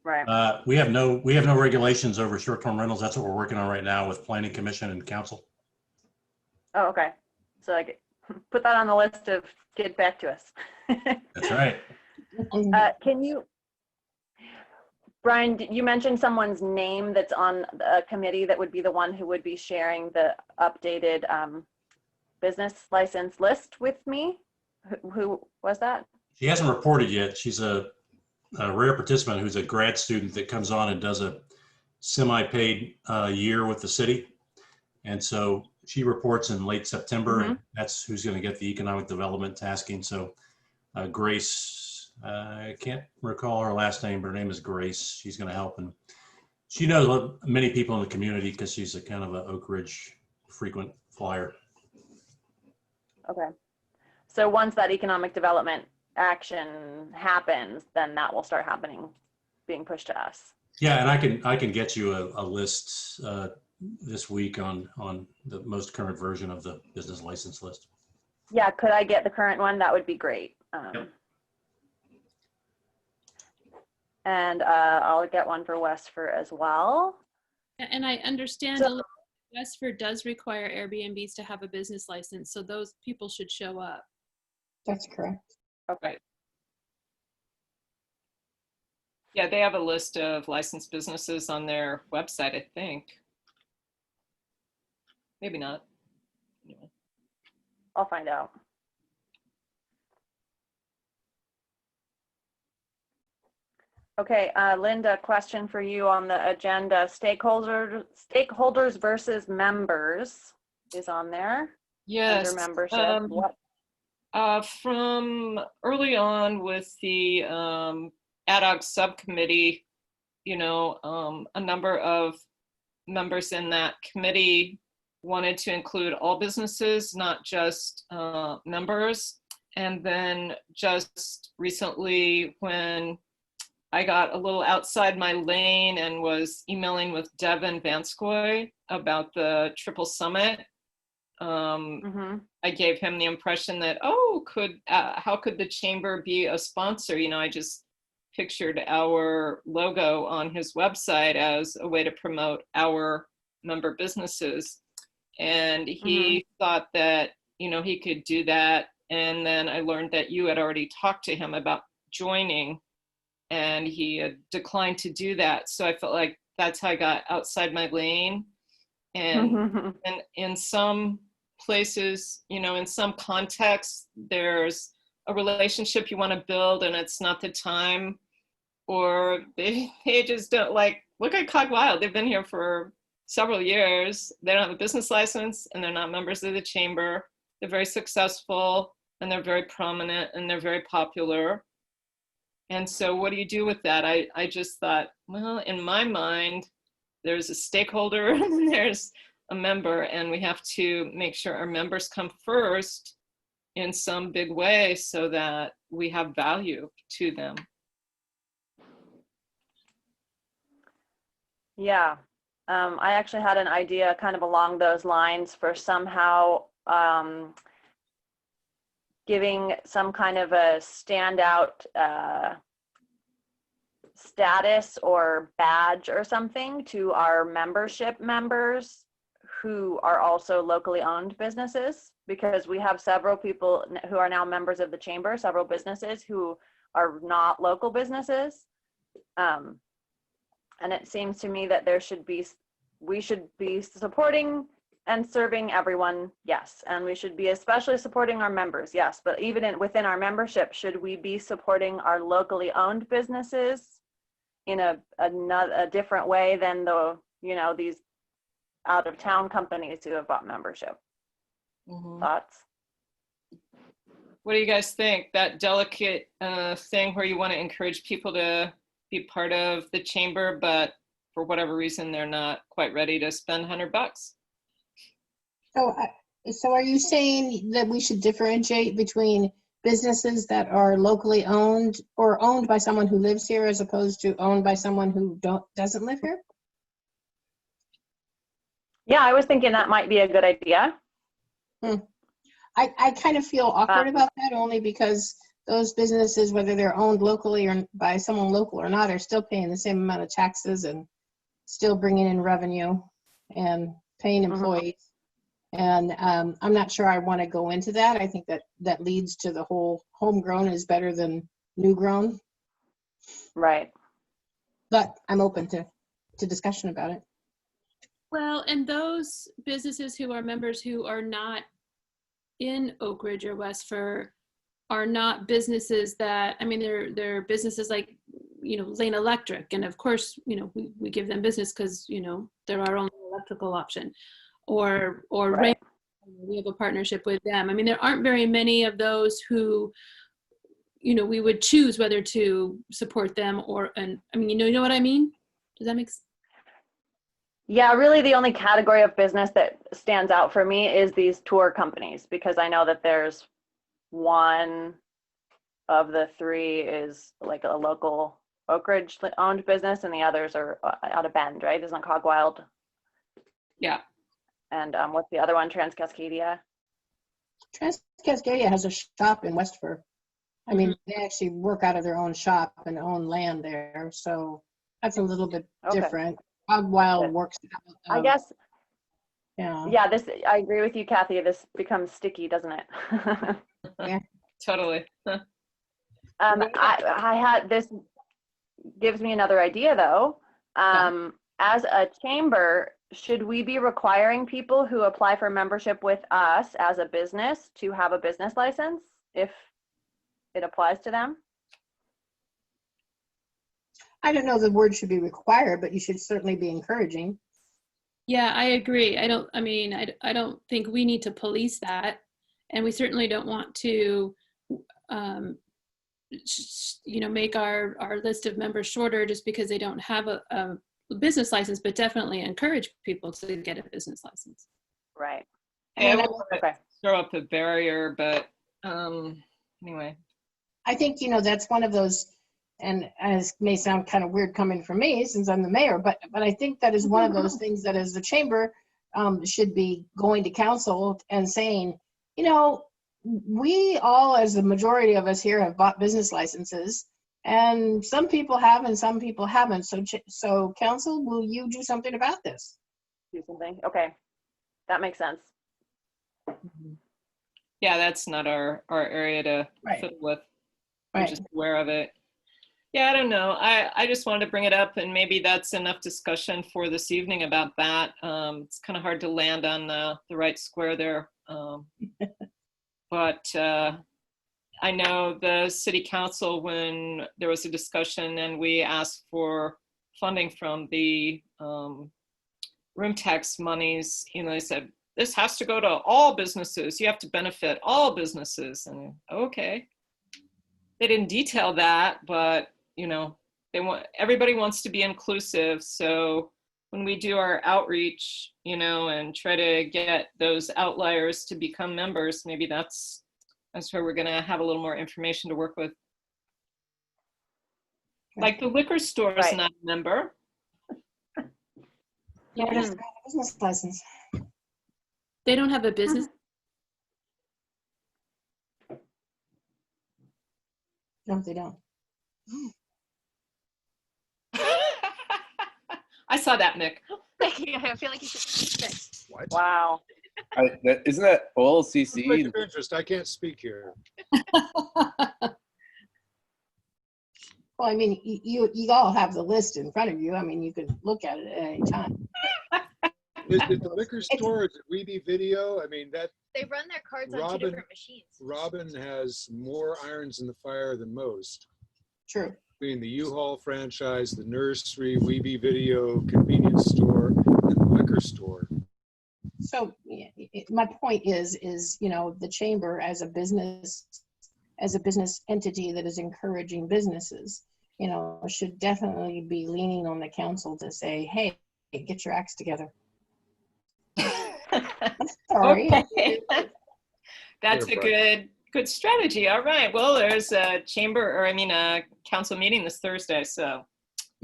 right? We have no regulations over short-term rentals. That's what we're working on right now with Planning Commission and Council. Oh, okay. So I put that on the list of get back to us. That's right. Can you, Brian, you mentioned someone's name that's on a committee that would be the one who would be sharing the updated business license list with me. Who was that? She hasn't reported yet. She's a rare participant who's a grad student that comes on and does a semi-paid year with the city. And so she reports in late September, and that's who's going to get the economic development tasking. So Grace, I can't recall her last name, but her name is Grace. She's going to help. And she knows many people in the community because she's a kind of an Oakridge frequent flyer. Okay. So once that economic development action happens, then that will start happening, being pushed to us. Yeah, and I can get you a list this week on the most current version of the business license list. Yeah, could I get the current one? That would be great. Yep. And I'll get one for Westfir as well. And I understand Westfir does require Airbnbs to have a business license, so those people should show up. That's correct. Okay. Yeah, they have a list of licensed businesses on their website, I think. Maybe not. Anyway. I'll find out. Okay, Linda, question for you on the agenda. Stakeholders versus members is on there. Yes. Under membership. What? From early on with the ad hoc subcommittee, a number of members in that committee wanted to include all businesses, not just members. And then just recently, when I got a little outside my lane and was emailing with Devin Vanskoy about the Triple Summit, I gave him the impression that, how could the chamber be a sponsor? I just pictured our logo on his website as a way to promote our member businesses. And he thought that, he could do that. And then I learned that you had already talked to him about joining, and he had declined to do that. So I felt like that's how I got outside my lane. And in some places, in some contexts, there's a relationship you want to build and it's not the time, or they just don't look at Cog Wild. They've been here for several years. They don't have a business license and they're not members of the chamber. They're very successful and they're very prominent and they're very popular. And so what do you do with that? I just thought, well, in my mind, there's a stakeholder and there's a member, and we have to make sure our members come first in some big way so that we have value to them. Yeah, I actually had an idea kind of along those lines for somehow giving some kind of a standout status or badge or something to our membership members who are also locally owned businesses, because we have several people who are now members of the chamber, several businesses who are not local businesses. And it seems to me that we should be supporting and serving everyone, yes. And we should be especially supporting our members, yes. But even within our membership, should we be supporting our locally owned businesses in a different way than these out of town companies who have bought membership? Thoughts? What do you guys think? That delicate thing where you want to encourage people to be part of the chamber, but for whatever reason, they're not quite ready to spend $100. So are you saying that we should differentiate between businesses that are locally owned or owned by someone who lives here as opposed to owned by someone who doesn't live here? Yeah, I was thinking that might be a good idea. I kind of feel awkward about that only because those businesses, whether they're owned locally or by someone local or not, are still paying the same amount of taxes and still bringing in revenue and paying employees. And I'm not sure I want to go into that. I think that leads to the whole homegrown is better than new grown. Right. But I'm open to discussion about it. Well, and those businesses who are members who are not in Oakridge or Westfir are not businesses that, I mean, they're businesses like, Lane Electric. And of course, we give them business because, they're our only electrical option. Or Right. We have a partnership with them. I mean, there aren't very many of those who, we would choose whether to support them you know what I mean? Does that make sense? Yeah, really the only category of business that stands out for me is these tour companies, because I know that there's one of the three is like a local Oakridge owned business and the others are out of Bend, right? Isn't Cogwild? Yeah. And what's the other one? Trans-Cascadia? Trans-Cascadia has a shop in Westfir. I mean, they actually work out of their own shop and own land there. So that's a little bit different. Cogwild works out of, I guess. Yeah. Yeah, I agree with you, Kathy. This becomes sticky, doesn't it? Yeah. Totally. This gives me another idea though. As a chamber, should we be requiring people who apply for membership with us as a business to have a business license if it applies to them? I don't know the word should be required, but you should certainly be encouraging. Yeah, I agree. I don't think we need to police that. And we certainly don't want to, make our list of members shorter just because they don't have a business license, but definitely encourage people to get a business license. Right. Yeah, I wouldn't want to throw up a barrier, but anyway. I think, that's one of those, and as may sound kind of weird coming from me since I'm the mayor, but I think that is one of those things that as the chamber should be going to council and saying, we all, as the majority of us here, have bought business licenses, and some people have and some people haven't. So council, will you do something about this? Do something. Okay, that makes sense. Yeah, that's not our area to fiddle with. I'm just aware of it. Yeah, I don't know. I just wanted to bring it up, and maybe that's enough discussion for this evening about that. It's kind of hard to land on the right square there. But I know the city council, when there was a discussion and we asked for funding from the room tax monies, they said, this has to go to all businesses. You have to benefit all businesses. And okay. They didn't detail that, but everybody wants to be inclusive. So when we do our outreach, and try to get those outliers to become members, maybe that's where we're going to have a little more information to work with. Like the liquor store is not a member. Yeah, business license. They don't have a business. No, they don't. I saw that, Mick. I feel like you should. What? Wow. Isn't that OLCC? Conflict of interest. I can't speak here. Well, I mean, you all have the list in front of you. I mean, you can look at it at any time. Is it the liquor store? Is it Weeby Video? I mean, that They run their cards on two Robin- different machines. Robin has more irons in the fire than most. True. Between the U-Haul franchise, the nursery, Weeby Video, convenience store, and the liquor store. So my point is, the chamber as a business entity that is encouraging businesses, should definitely be leaning on the council to say, hey, get your acts together. Sorry. Okay. That's a good strategy. All right. Well, there's a council meeting this Thursday. So,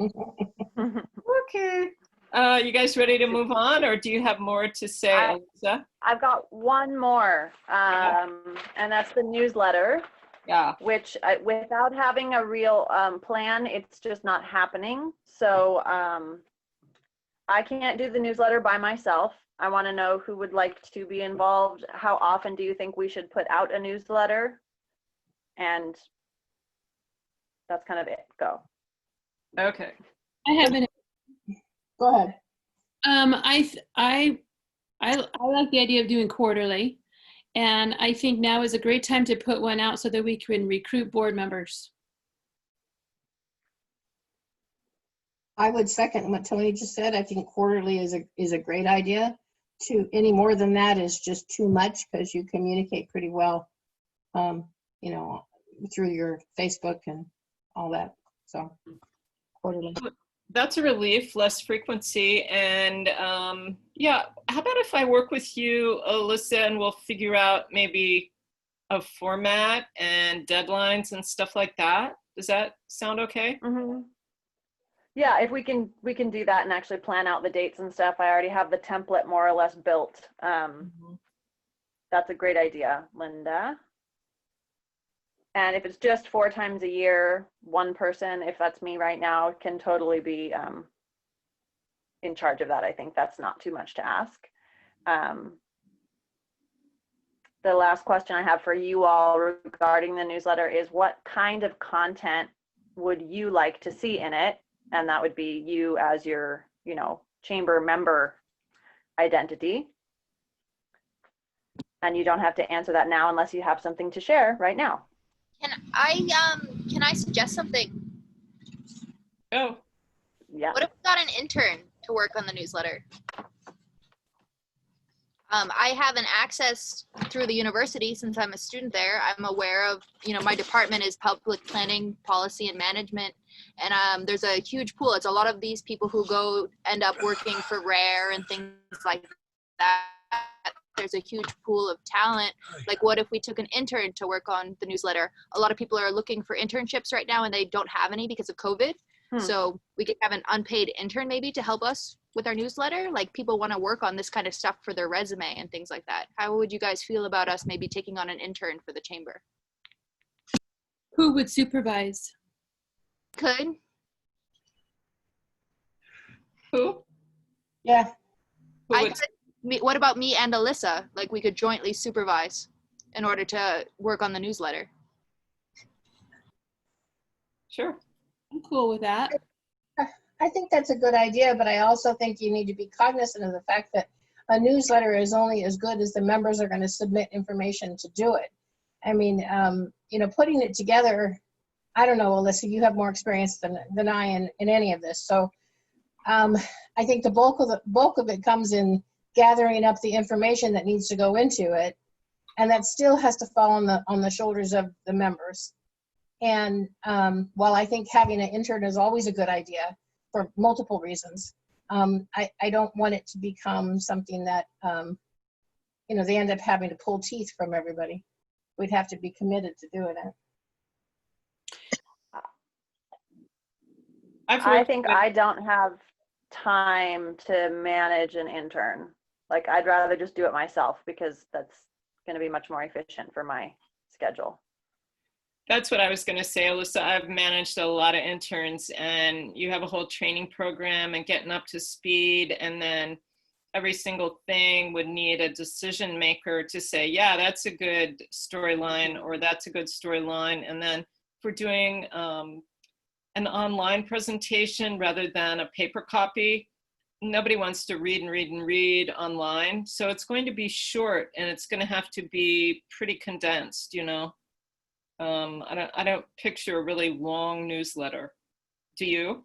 okay. You guys ready to move on, or do you have more to say, Alyssa? I've got one more, and that's the newsletter. Yeah. Which without having a real plan, it's just not happening. So I can't do the newsletter by myself. I want to know who would like to be involved. How often do you think we should put out a newsletter? And that's kind of it. Go. Okay. I haven't. Go ahead. I like the idea of doing quarterly, and I think now is a great time to put one out so that we can recruit board members. I would second what Tony just said. I think quarterly is a great idea. Any more than that is just too much, because you communicate pretty well, through your Facebook and all that. So quarterly. That's a relief, less frequency. And how about if I work with you, Alyssa, and we'll figure out maybe a format and deadlines and stuff like that? Does that sound okay? Mm-hmm. Yeah, if we can do that and actually plan out the dates and stuff. I already have the template more or less built. That's a great idea, Linda. And if it's just 4 times a year, one person, if that's me right now, can totally be in charge of that. I think that's not too much to ask. The last question I have for you all regarding the newsletter is, what kind of content would you like to see in it? And that would be you as your, chamber member identity. And you don't have to answer that now unless you have something to share right now. Can I suggest something? Oh. Yeah. What if we got an intern to work on the newsletter? I have an access through the university since I'm a student there. I'm aware of, my department is public planning, policy, and management. And there's a huge pool. It's a lot of these people who end up working for RARE and things like that. There's a huge pool of talent. Like, what if we took an intern to work on the newsletter? A lot of people are looking for internships right now, and they don't have any because of COVID. So we could have an unpaid intern maybe to help us with our newsletter. Like, people want to work on this kind of stuff for their resume and things like that. How would you guys feel about us maybe taking on an intern for the chamber? Who would supervise? Could. Who? Yeah. What about me and Alyssa? Like, we could jointly supervise in order to work on the newsletter. Sure. I'm cool with that. I think that's a good idea, but I also think you need to be cognizant of the fact that a newsletter is only as good as the members are going to submit information to do it. I mean, putting it together, I don't know, Alyssa, you have more experience than I in any of this. So I think the bulk of it comes in gathering up the information that needs to go into it, and that still has to fall on the shoulders of the members. And while I think having an intern is always a good idea for multiple reasons, I don't want it to become something that they end up having to pull teeth from everybody. We'd have to be committed to doing it. I think I don't have time to manage an intern. Like, I'd rather just do it myself, because that's going to be much more efficient for my schedule. That's what I was going to say, Alyssa. I've managed a lot of interns, and you have a whole training program and getting up to speed, and then every single thing would need a decision maker to say, yeah, that's a good storyline, or that's a good storyline. And then if we're doing an online presentation rather than a paper copy. Nobody wants to read and read and read online. So it's going to be short and it's going to have to be pretty condensed, you know. I don't picture a really long newsletter. Do you?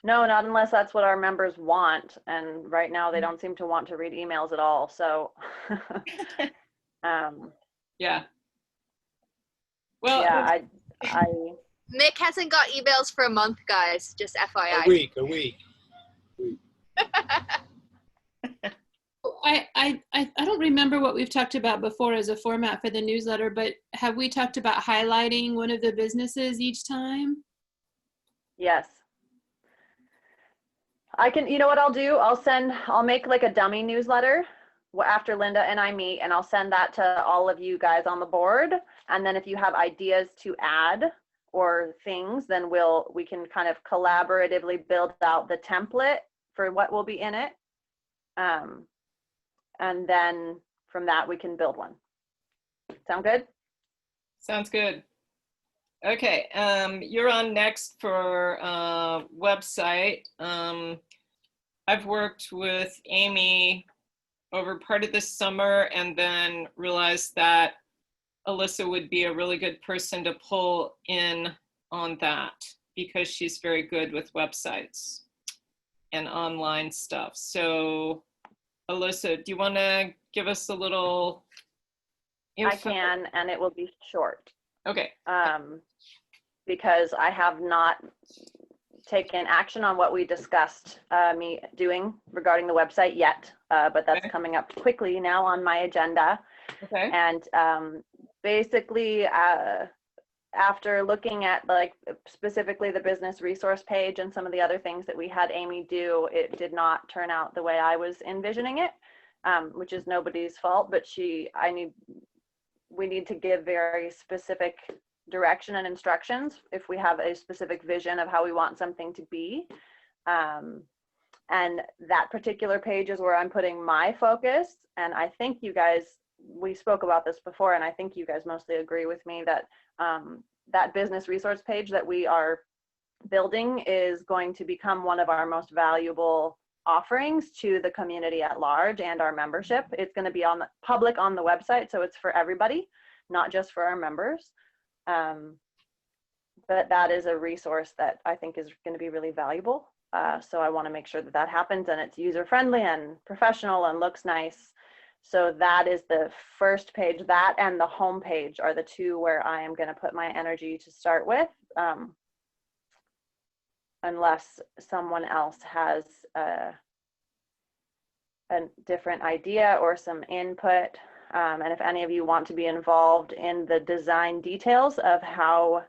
No, not unless that's what our members want. And right now they don't seem to want to read emails at all. So, Yeah. Well, yeah, I Mick hasn't got emails for a month, guys. Just FYI. A week. I don't remember what we've talked about before as a format for the newsletter, but have we talked about highlighting one of the businesses each time? yes. I can, you know what I'll do? I'll make like a dummy newsletter after Linda and I meet, and I'll send that to all of you guys on the board. And then if you have ideas to add or things, then we can kind of collaboratively build out the template for what will be in it. And then from that, we can build one. Sound good? sounds good. Okay, you're on next for website. I've worked with Amy over part of this summer and then realized that Alyssa would be a really good person to pull in on that because she's very good with websites and online stuff. So Alyssa, do you want to give us a little info? I can, and it will be short. Okay. Because I have not taken action on what we discussed me doing regarding the website yet, but that's Okay. coming up quickly now on my agenda. Okay. And basically, after looking at like specifically the business resource page and some of the other things that we had Amy do, it did not turn out the way I was envisioning it, which is nobody's fault, but we need to give very specific direction and instructions if we have a specific vision of how we want something to be. And that particular page is where I'm putting my focus. And I think you guys, we spoke about this before, and I think you guys mostly agree with me that that business resource page that we are building is going to become one of our most valuable offerings to the community at large and our membership. It's going to be public on the website, so it's for everybody, not just for our members. But that is a resource that I think is going to be really valuable. So I want to make sure that that happens and it's user-friendly and professional and looks nice. So that is the first page. That and the home page are the two where I am going to put my energy to start with, unless someone else has a different idea or some input. And if any of you want to be involved in the design details of how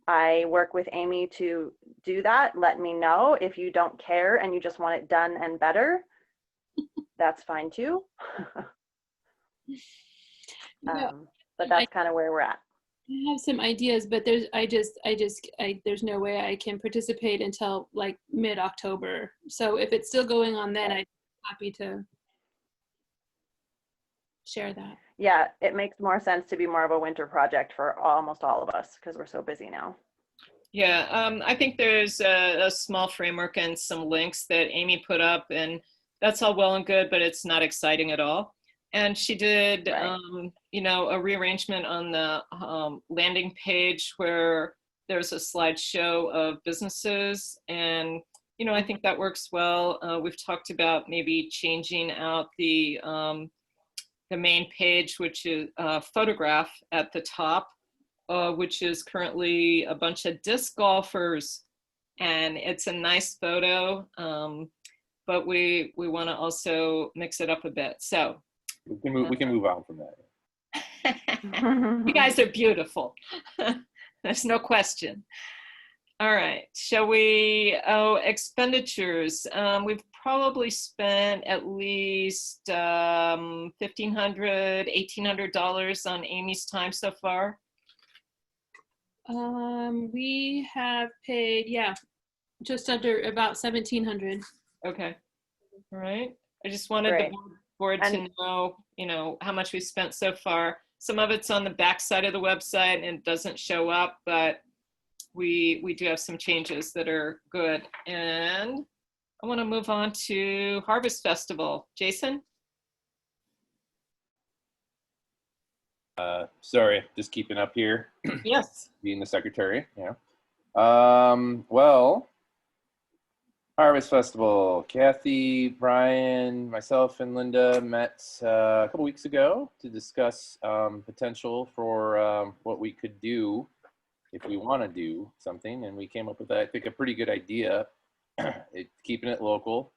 I work with Amy to do that, let me know. If you don't care and you just want it done and better, that's fine too. But that's kind of where we're at. I have some ideas, but there's no way I can participate until like mid-October. So if it's still going on then, I'd be happy to share that. Yeah, it makes more sense to be more of a winter project for almost all of us because we're so busy now. Yeah, I think there's a small framework and some links that Amy put up, and that's all well and good, but it's not exciting at all. And she did, Right. A rearrangement on the landing page where there's a slideshow of businesses, and I think that works well. We've talked about maybe changing out the main page, which is a photograph at the top, which is currently a bunch of disc golfers, and it's a nice photo, but we want to also mix it up a bit. So we can move on from that. you guys are beautiful. There's no question. All right, shall we, expenditures. We've probably spent at least $1,500, $1,800 on Amy's time so far. We have paid, just under about 1,700. Okay, all right. I just wanted Great. the board to know, how much we spent so far. some of it's on the back side of the website and it doesn't show up, but we do have some changes that are good. And I want to move on to Harvest Festival. Jason? Sorry, just keeping up here. Yes. Being the secretary, yeah. Well, Harvest Festival. Kathy, Brian, myself, and Linda met a couple weeks ago to discuss potential for what we could do if we want to do something, and we came up with, I think, a pretty good idea. Keeping it local.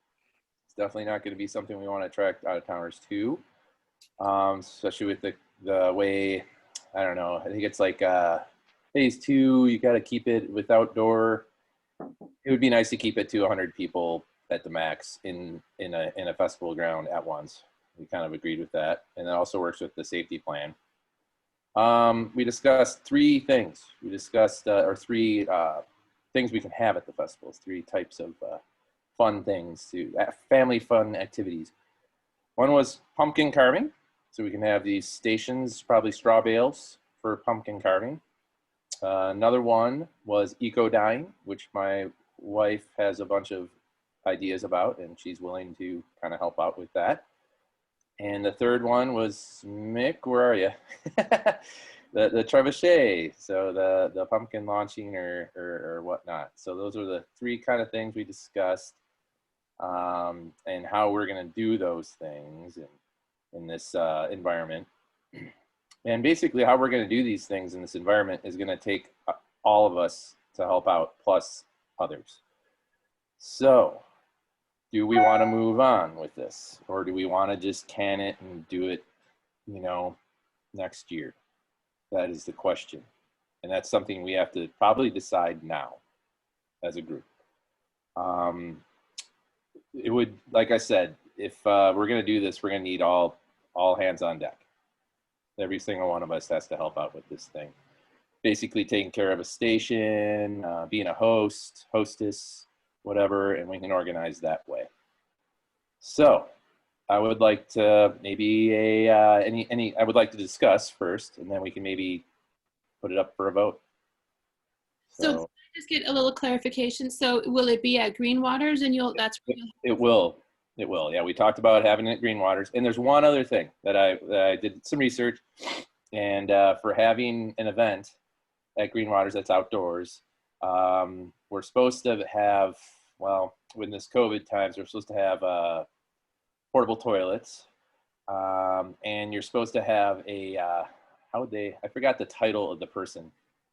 It's definitely not going to be something we want to attract out-of-towners to, especially with the way, I don't know, I think it's like phase 2, you got to keep it with outdoor. It would be nice to keep it to 100 people at the max in a festival ground at once. We kind of agreed with that, and it also works with the safety plan. We discussed 3 things. We discussed or 3 things we can have at the festivals. 3 types of fun things, family fun activities. One was pumpkin carving, so we can have these stations, probably straw bales for pumpkin carving. Another one was eco dyeing, which my wife has a bunch of ideas about, and she's willing to kind of help out with that. And the third one was, Mick, where are you? the trebuchet, so the pumpkin launching or whatnot. So those are the 3 kind of things we discussed, and how we're going to do those things in this environment. And basically how we're going to do these things in this environment is going to take all of us to help out, plus others. So do we want to move on with this, or do we want to just can it and do it, next year? That is the question. And that's something we have to probably decide now as a group. It would, like I said, if we're going to do this, we're going to need all hands on deck. Every single one of us has to help out with this thing. Basically taking care of a station, being a hostess, whatever, and we can organize that way. So I would like to maybe I would like to discuss first, and then we can maybe put it up for a vote. So can I just get a little clarification. So will it be at Greenwaters, and that's where it will. It will. Yeah, we talked about having it at Greenwaters. And there's one other thing that I did some research, and for having an event at Greenwaters that's outdoors, we're supposed to have, well, in this COVID times, we're supposed to have portable toilets, and you're supposed to have a, I forgot the title of the person,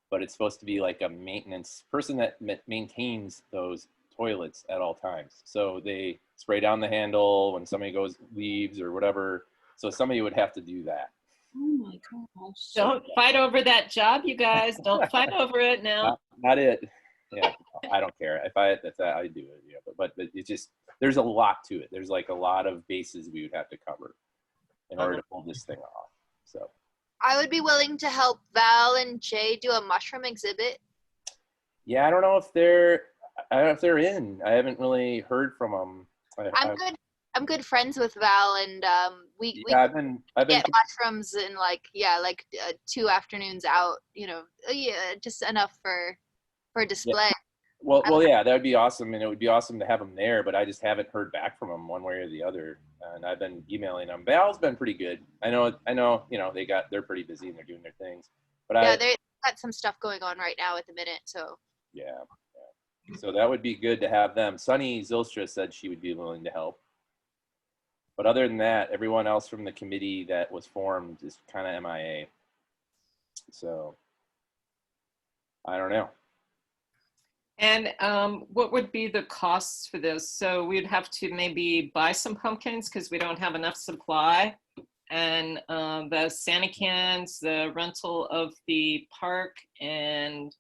but it's supposed to be like a maintenance person that maintains those toilets at all times. So they spray down the handle when somebody leaves or whatever. So somebody would have to do that. Oh my gosh. Don't fight over that job, you guys. Don't fight over it now. Not it. Yeah, I don't care. If I do it. Yeah, but it's just, there's a lot to it. There's like a lot of bases we would have to cover in order to pull this thing off. So I would be willing to help Val and Jay do a mushroom exhibit. yeah, I don't know if they're in. I haven't really heard from them. I'm good friends with Val, and we I've been get mushrooms in like 2 afternoons out. Just enough for display. Yeah. Well, yeah, that would be awesome, and it would be awesome to have them there. But I just haven't heard back from them one way or the other, and I've been emailing them. Val's been pretty good. I know. They're pretty busy and they're doing their things. But they've got some stuff going on right now at the minute. So yeah. So that would be good to have them. Sunny Zylstra said she would be willing to help. But other than that, everyone else from the committee that was formed is kind of MIA. So I don't know. And what would be the costs for this? So we'd have to maybe buy some pumpkins because we don't have enough supply. And the Santa cans, the rental of the park, and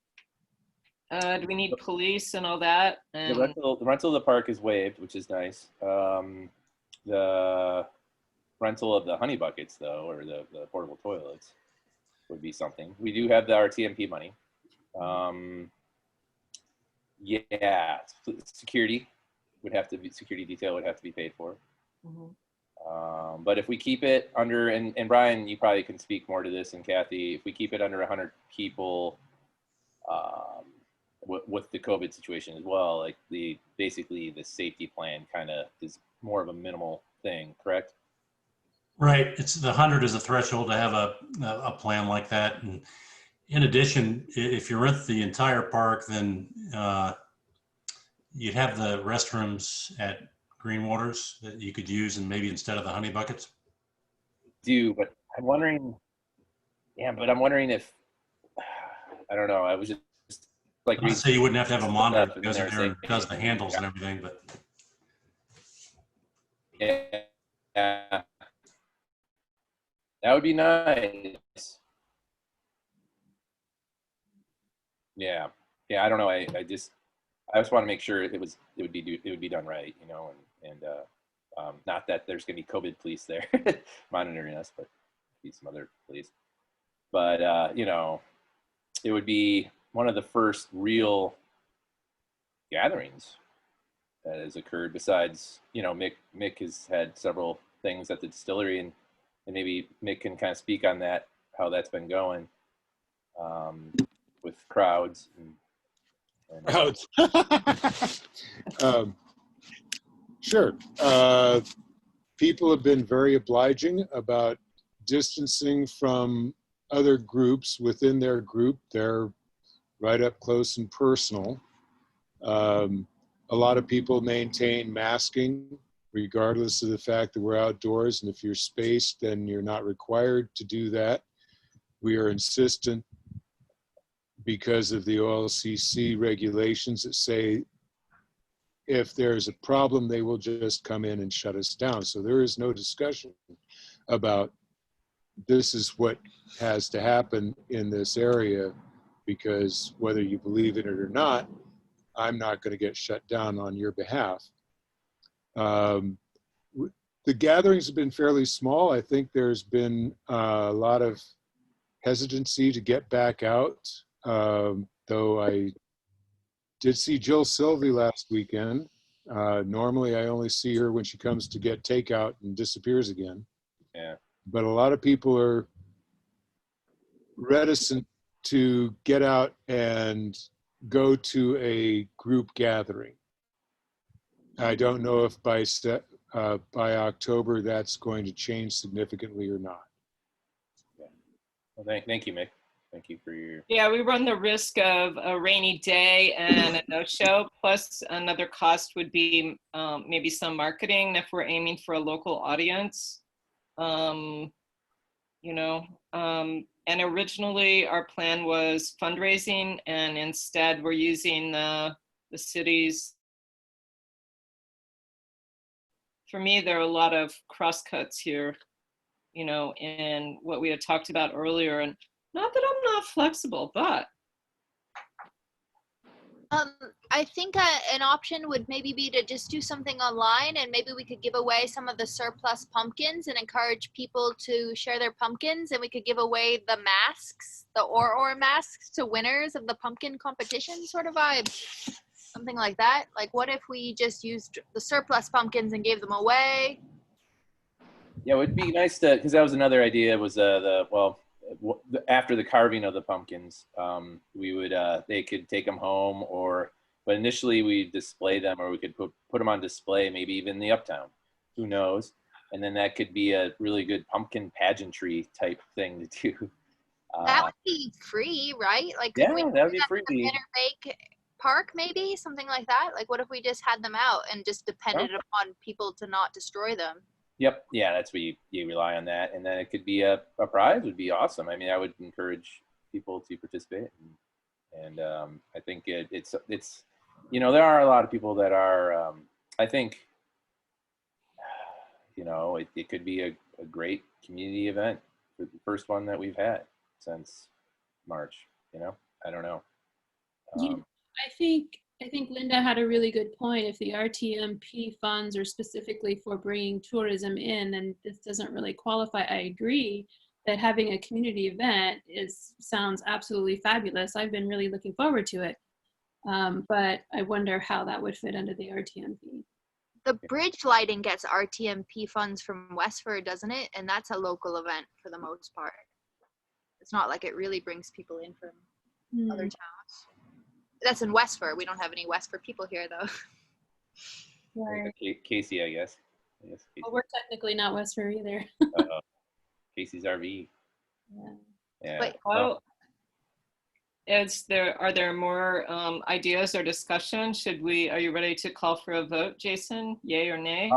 do we need police and all that? And The rental of the park is waived, which is nice. The rental of the honey buckets, though, or the portable toilets, would be something. We do have the RTMP money. Yeah, security detail would have to be paid for. Mhm. But if we keep it under, and Brian, you probably can speak more to this, and Kathy, if we keep it under 100 people, with the COVID situation as well, like basically the safety plan kind of is more of a minimal thing, correct? Right. It's the 100 is a threshold to have a plan like that. And in addition, if you rent the entire park, then you'd have the restrooms at Greenwaters that you could use, and maybe instead of the honey buckets. But I'm wondering, but I'm wondering if, I don't know, I was just like, I'd say you wouldn't have to have a monitor stuff, and because then of they're there, saying- because of the handles and everything, but yeah, that would be nice. Yeah, I don't know. I just want to make sure it would be done right, you know, and not that there's gonna be COVID police there monitoring us, but be some other police. But you know, it would be one of the first real gatherings that has occurred. Besides, you know, Mick has had several things at the distillery, and maybe Mick can kind of speak on that, how that's been going with crowds and Crowds. Sure. People have been very obliging about distancing from other groups within their group. They're right up close and personal. A lot of people maintain masking regardless of the fact that we're outdoors, and if you're spaced, then you're not required to do that. We are insistent because of the OLCC regulations that say if there's a problem, they will just come in and shut us down. So there is no discussion about this is what has to happen in this area, because whether you believe in it or not, I'm not going to get shut down on your behalf. The gatherings have been fairly small. I think there's been a lot of hesitancy to get back out, though I did see Jill Sylvie last weekend. Normally I only see her when she comes to get takeout and disappears again. yeah. But a lot of people are reticent to get out and go to a group gathering. I don't know if by October that's going to change significantly or not. Well, thank you, Mick. Thank you for your. Yeah, we run the risk of a rainy day and a no-show. Plus, another cost would be maybe some marketing if we're aiming for a local audience. You know, and originally our plan was fundraising, and instead we're using the city's. For me, there are a lot of crosscuts here, you know, in what we had talked about earlier. And not that I'm not flexible, but. I think an option would maybe be to just do something online, and maybe we could give away some of the surplus pumpkins and encourage people to share their pumpkins, and we could give away the masks, the or masks, to winners of the pumpkin competition sort of vibe. Something like that. Like, what if we just used the surplus pumpkins and gave them away? Yeah, it would be nice to, because that was another idea, was after the carving of the pumpkins, we would they could take them home, but initially we display them, or we could put them on display, maybe even in the Uptown, who knows, and then that could be a really good pumpkin pageantry type thing to do. That would be free, right? Like, Yeah, we that would be do free. at the Inner Park, maybe something like that. Like, what if we just had them out and just depended upon people to not destroy them? Yep. Yeah, that's where you rely on that, and then it could be a prize. Would be awesome. I mean, I would encourage people to participate, and I think it's you know, there are a lot of people that are. I think, you know, it could be a great community event, the first one that we've had since March. You know, I don't know. I think Linda had a really good point. If the RTMP funds are specifically for bringing tourism in, then this doesn't really qualify. I agree that having a community event sounds absolutely fabulous. I've been really looking forward to it. But I wonder how that would fit under the RTMP. The bridge lighting gets RTMP funds from Westfir, doesn't it? And that's a local event for the most part. It's not like it really brings people in from other towns. That's in Westfir. We don't have any Westfir people here, though. Right. Casey, I guess. Casey. Well, we're technically not Westfir either. Casey's RV. Yeah. Yeah. But Well, are there more ideas or discussion? Are you ready to call for a vote, Jason? Yay or nay?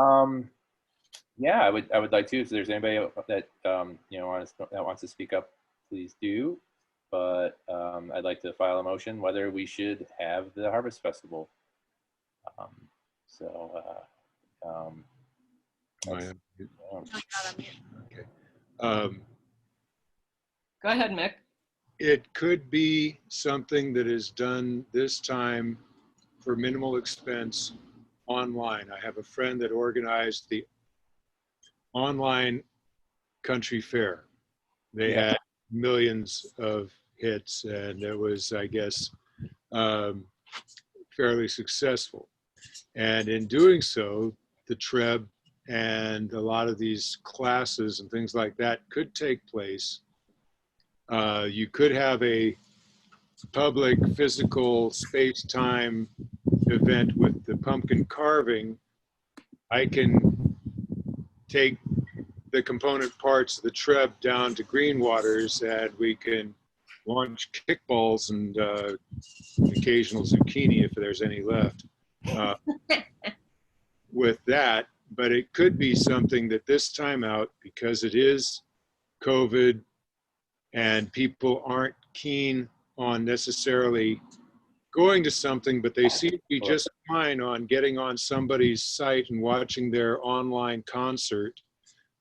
Yeah, I would like to. If there's anybody that wants to speak up, please do. But I'd like to file a motion whether we should have the Harvest Festival. Go ahead, Mick. It could be something that is done this time for minimal expense online. I have a friend that organized the online country fair. They had millions of hits, and it was, I guess, fairly successful. And in doing so, the TREB and a lot of these classes and things like that could take place. You could have a public physical space-time event with the pumpkin carving. I can take the component parts of the TREB down to Greenwaters, and we can launch kickballs and occasional zucchini if there's any left with that. But it could be something that this time out, because it is COVID and people aren't keen on necessarily going to something, but they seem to be just fine on getting on somebody's site and watching their online concert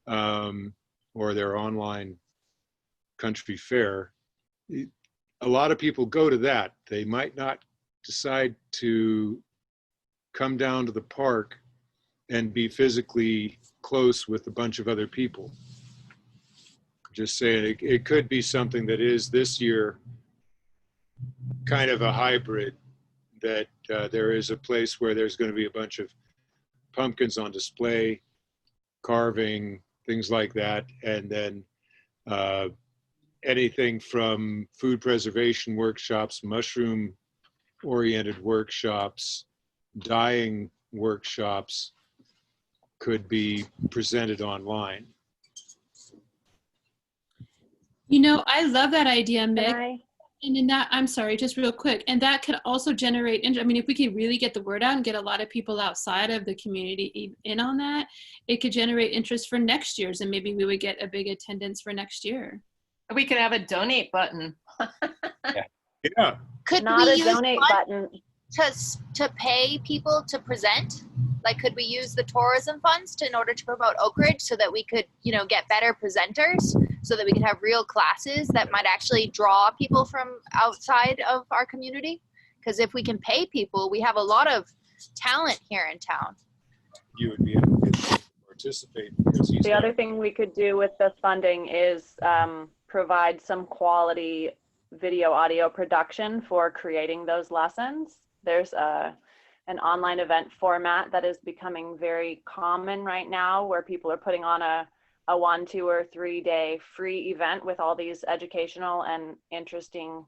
or their online country fair. A lot of people go to that. They might not decide to come down to the park and be physically close with a bunch of other people. Just saying, it could be something that is this year kind of a hybrid, that there is a place where there's going to be a bunch of pumpkins on display, carving, things like that, and then anything from food preservation workshops, mushroom-oriented workshops, dyeing workshops could be presented online. You know, I love that idea, Mick. Can And in that, I'm sorry, just real quick, and that could also generate, I mean, if we could really get the word out and get a lot of people outside of the community in on that, it could generate interest for next year's, and maybe we would get a big attendance for next year. We could have a donate button. Yeah. could Not we a use donate funds button. to pay people to present? Like, could we use the tourism funds in order to promote Oakridge so that we could, get better presenters, so that we could have real classes that might actually draw people from outside of our community? Because if we can pay people, we have a lot of talent here in town. You would be able to participate because The other thing we could do with the funding is provide some quality video audio production for creating those lessons. There's an online event format that is becoming very common right now, where people are putting on a 1, 2, or 3 day free event with all these educational and interesting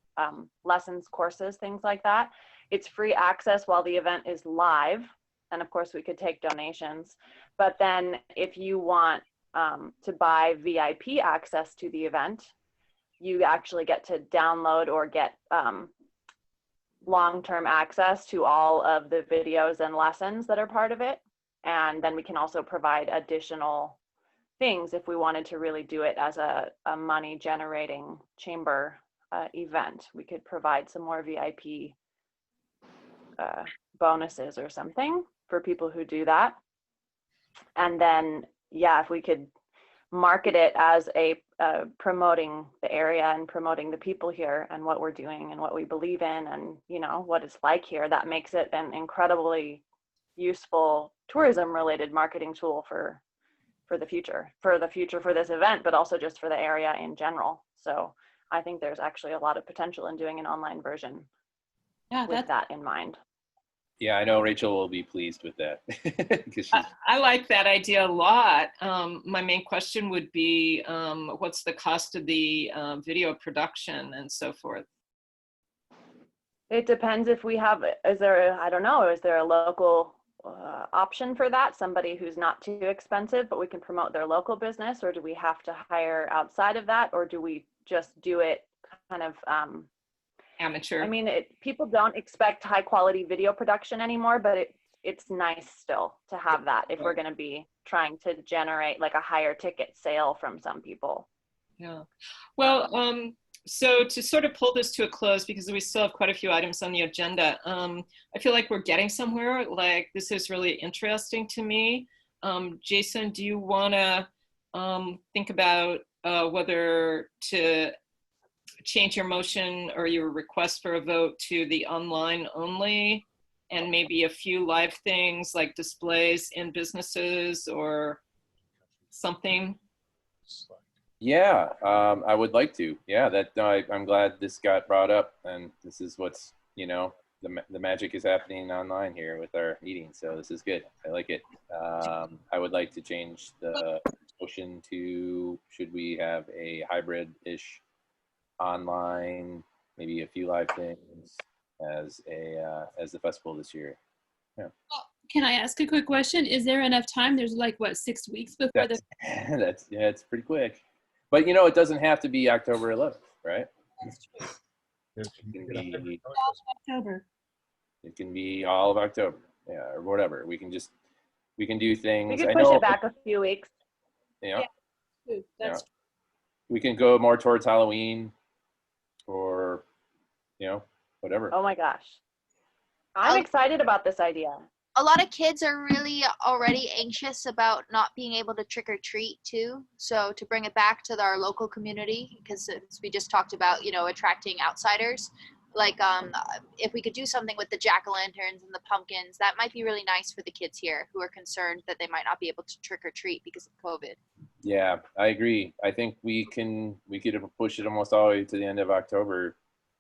lessons, courses, things like that. It's free access while the event is live. And of course we could take donations, but then if you want to buy VIP access to the event, you actually get to download or get long-term access to all of the videos and lessons that are part of it. And then we can also provide additional things if we wanted to really do it as a money generating chamber event. We could provide some more VIP bonuses or something for people who do that. And then, yeah, if we could market it as a promoting the area and promoting the people here and what we're doing and what we believe in and what it's like here, that makes it an incredibly useful tourism related marketing tool for the future for this event, but also just for the area in general. So I think there's actually a lot of potential in doing an online version with that in mind. Yeah, I know Rachel will be pleased with that. 'Cause she's, I like that idea a lot. My main question would be, what's the cost of the video production and so forth? It depends if we have, is there, I don't know, is there a local option for that? Somebody who's not too expensive, but we can promote their local business, or do we have to hire outside of that? Or do we just do it kind of, Amateur. I mean, people don't expect high quality video production anymore, but it's nice still to have that if we're going to be trying to generate like a higher ticket sale from some people. Yeah. Well, so to sort of pull this to a close, because we still have quite a few items on the agenda, I feel like we're getting somewhere. Like, this is really interesting to me. Jason, do you want to think about whether to change your motion or your request for a vote to the online only, and maybe a few live things like displays in businesses or something? yeah, I would like to. Yeah, I'm glad this got brought up, and this is what's, the magic is happening online here with our meetings. So this is good. I like it. I would like to change the motion to, should we have a hybrid-ish online, maybe a few live things as the festival this year. Yeah. Can I ask a quick question? Is there enough time? There's like, what, 6 weeks before the. It's pretty quick. But it doesn't have to be October 11th, right? It can be October. It can be all of October, yeah, or whatever. We can do things. We could push it back a few weeks. Yeah. That's We can go more towards Halloween, or whatever. Oh my gosh. I'm excited about this idea. A lot of kids are really already anxious about not being able to trick or treat too. So to bring it back to our local community, because we just talked about, attracting outsiders, like if we could do something with the jack-o'-lanterns and the pumpkins, that might be really nice for the kids here who are concerned that they might not be able to trick or treat because of COVID. Yeah, I agree. I think we could push it almost all the way to the end of October,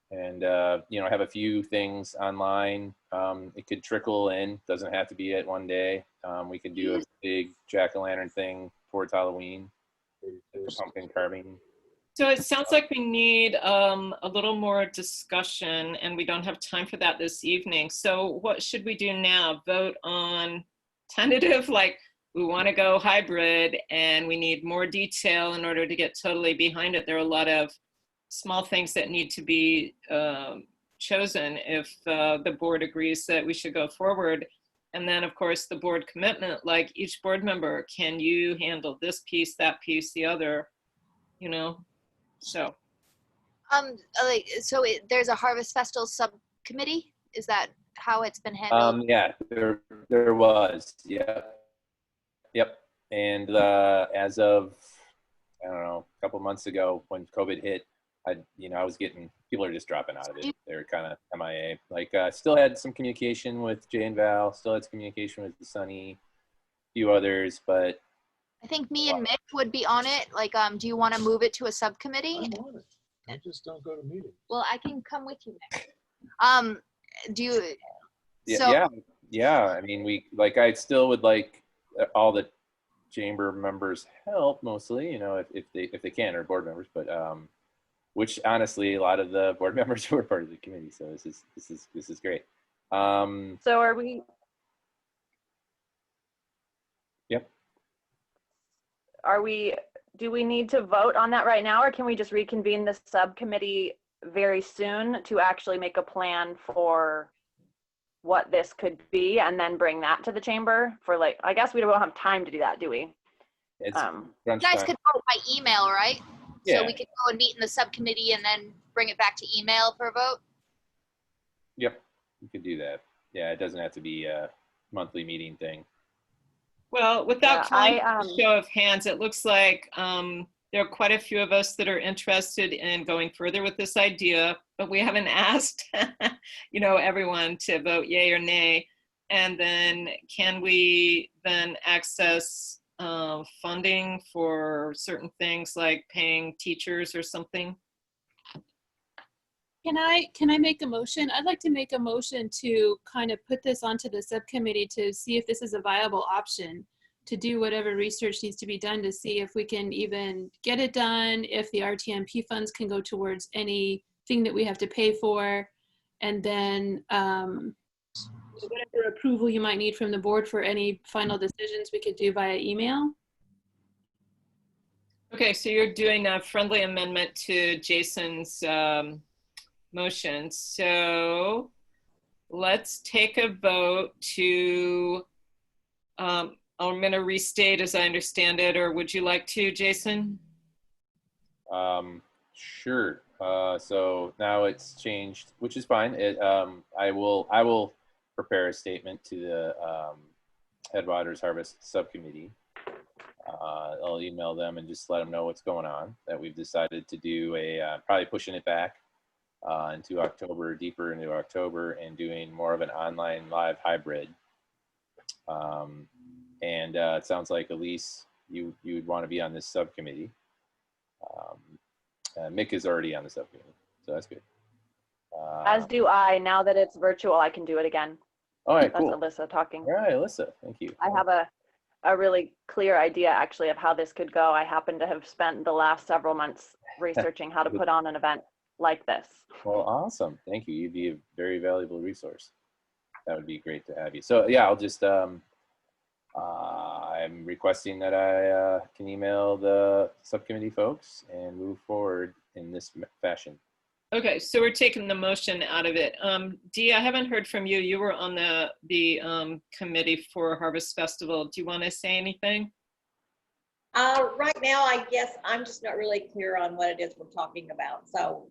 and have a few things online. It could trickle in, doesn't have to be at one day. We could do a big jack-o'-lantern thing towards Halloween, like pumpkin carving. So it sounds like we need a little more discussion, and we don't have time for that this evening. So what should we do now? Vote on tentative, like we want to go hybrid and we need more detail in order to get totally behind it. There are a lot of small things that need to be chosen if the board agrees that we should go forward. And then of course the board commitment, like each board member, can you handle this piece, that piece, the other, so. There's a Harvest Festival subcommittee. Is that how it's been handled? Yeah, there was. Yep. And as of, I don't know, a couple months ago when COVID hit, I was getting, people are just dropping out of it. They're kind of MIA. Like, still had some communication with Jay and Val, still had some communication with Sunny, a few others, but. I think me and Mick would be on it. Like, do you want to move it to a subcommittee? I'm on it. I just don't go to meetings. Well, I can come with you, Mick. Do you? Yeah. I mean, I still would like all the chamber members help, mostly, if they can, or board members, but which honestly, a lot of the board members were part of the committee, so this is great. So are we? Yep. Do we need to vote on that right now, or can we just reconvene the subcommittee very soon to actually make a plan for what this could be and then bring that to the chamber for, like, I guess we don't have time to do that, do we? You guys could vote by email, right? Yeah. So we could go and meet in the subcommittee and then bring it back to email for a vote? Yep, you could do that. Yeah, it doesn't have to be a monthly meeting thing. Well, without calling a show of hands, it looks like there are quite a few of us that are interested in going further with this idea, but we haven't asked, everyone to vote yay or nay. And then can we then access funding for certain things like paying teachers or something? Can I make a motion? I'd like to make a motion to kind of put this onto the subcommittee to see if this is a viable option, to do whatever research needs to be done to see if we can even get it done, if the RTMP funds can go towards anything that we have to pay for, and then whatever approval you might need from the board for any final decisions we could do via email. Okay, so you're doing a friendly amendment to Jason's motion. So let's take a vote to, I'm going to restate as I understand it, or would you like to, Jason? Sure. So now it's changed, which is fine. I will prepare a statement to the Headwaters Harvest Subcommittee. I'll email them and just let them know what's going on, that we've decided to do probably pushing it back into October, deeper into October, and doing more of an online live hybrid. It sounds like Elise, you would want to be on this subcommittee. Mick is already on the subcommittee, so that's good. As do I. Now that it's virtual, I can do it again. All right, cool. That's Alyssa talking. All right, Alyssa, thank you. I have a really clear idea actually of how this could go. I happen to have spent the last several months researching how to put on an event like this. Well, awesome. Thank you. You'd be a very valuable resource. That would be great to have you. So yeah, I'll just, I'm requesting that I can email the subcommittee folks and move forward in this fashion. Okay, so we're taking the motion out of it. Dee, I haven't heard from you. You were on the committee for Harvest Festival. Do you want to say anything? Right now, I guess I'm just not really clear on what it is we're talking about. So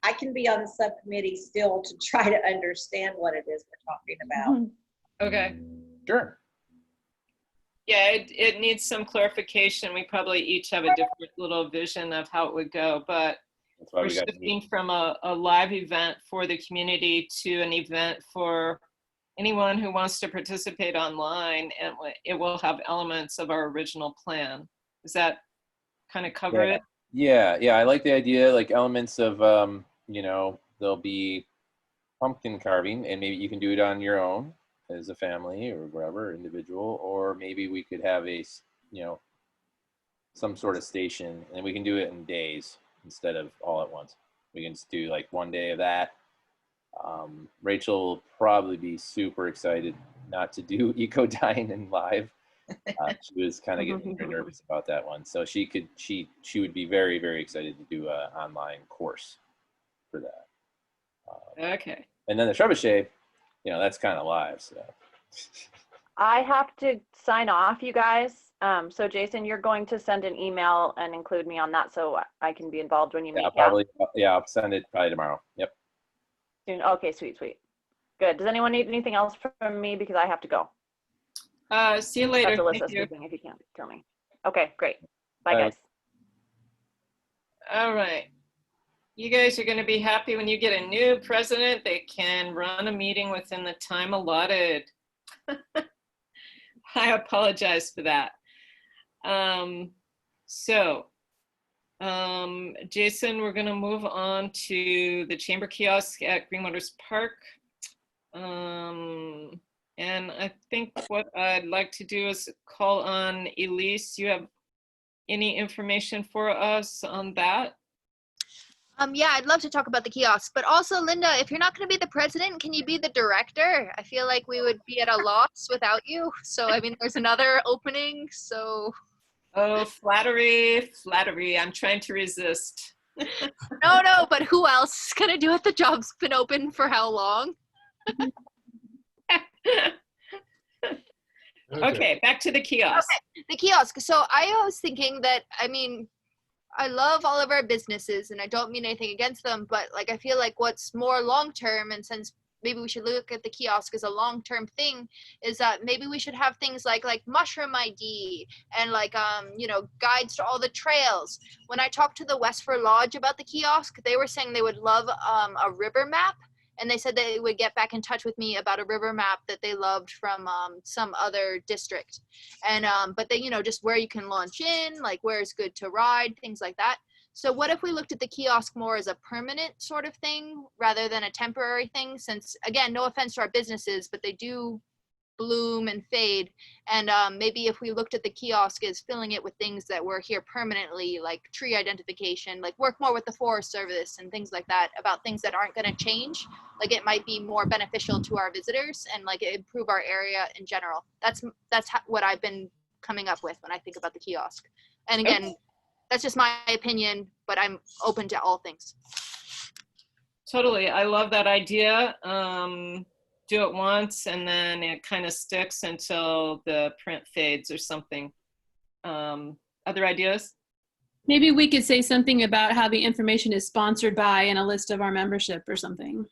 I can be on the subcommittee still to try to understand what it is we're talking about. Okay. Sure. Yeah, it needs some clarification. We probably each have a different little vision of how it would go, but That's why we're we got shifting from a live event for the community to an event for anyone who wants to participate online, and it will have elements of our original plan. Does that kind of cover it? Yeah, I like the idea, like elements of, you know, there'll be pumpkin carving, and maybe you can do it on your own as a family or whatever, individual, or maybe we could have a, you know, some sort of station, and we can do it in days instead of all at once. We can just do like one day of that. Rachel will probably be super excited not to do Eco Dine live. She was kind of getting very nervous about that one. So she would be very, very excited to do an online course for that. Okay. And then the trebuchet, you know, that's kind of live. So I have to sign off, you guys. So Jason, you're going to send an email and include me on that so I can be involved when you meet. I'll send it probably tomorrow. Yep. Soon. Okay, sweet. Good. Does anyone need anything else from me, because I have to go? See you later. That's Alyssa Thank you. speaking, if you can't tell me. Okay, great. Bye, Bye. guys. All right. You guys are going to be happy when you get a new president that can run a meeting within the time allotted. I apologize for that. Jason, we're going to move on to the chamber kiosk at Greenwaters Park. And I think what I'd like to do is call on Elise. You have any information for us on that? Yeah, I'd love to talk about the kiosk, but also Linda, if you're not going to be the president, can you be the director? I feel like we would be at a loss without you. So, I mean, there's another opening, so. Oh, flattery. I'm trying to resist. No, but who else is going to do it? The job's been open for how long? Okay, back to the kiosk. Okay, the kiosk. So I was thinking that, I mean, I love all of our businesses and I don't mean anything against them, but like I feel like what's more long-term, and since maybe we should look at the kiosk as a long-term thing, is that maybe we should have things like mushroom ID and like you know, guides to all the trails. When I talked to the Westfir Lodge about the kiosk, they were saying they would love a river map, and they said they would get back in touch with me about a river map that they loved from some other district. And but they, you know, just where you can launch in, like where it's good to ride, things like that. So what if we looked at the kiosk more as a permanent sort of thing rather than a temporary thing? Since, again, no offense to our businesses, but they do bloom and fade. And maybe if we looked at the kiosk as filling it with things that were here permanently, like tree identification, like work more with the Forest Service and things like that, about things that aren't going to change. Like it might be more beneficial to our visitors and like improve our area in general. That's what I've been coming up with when I think about the kiosk. And again, that's just my opinion, but I'm open to all things. Totally. I love that idea. Do it once and then it kind of sticks until the print fades or something. Other ideas? Maybe we could say something about how the information is sponsored by and a list of our membership or something.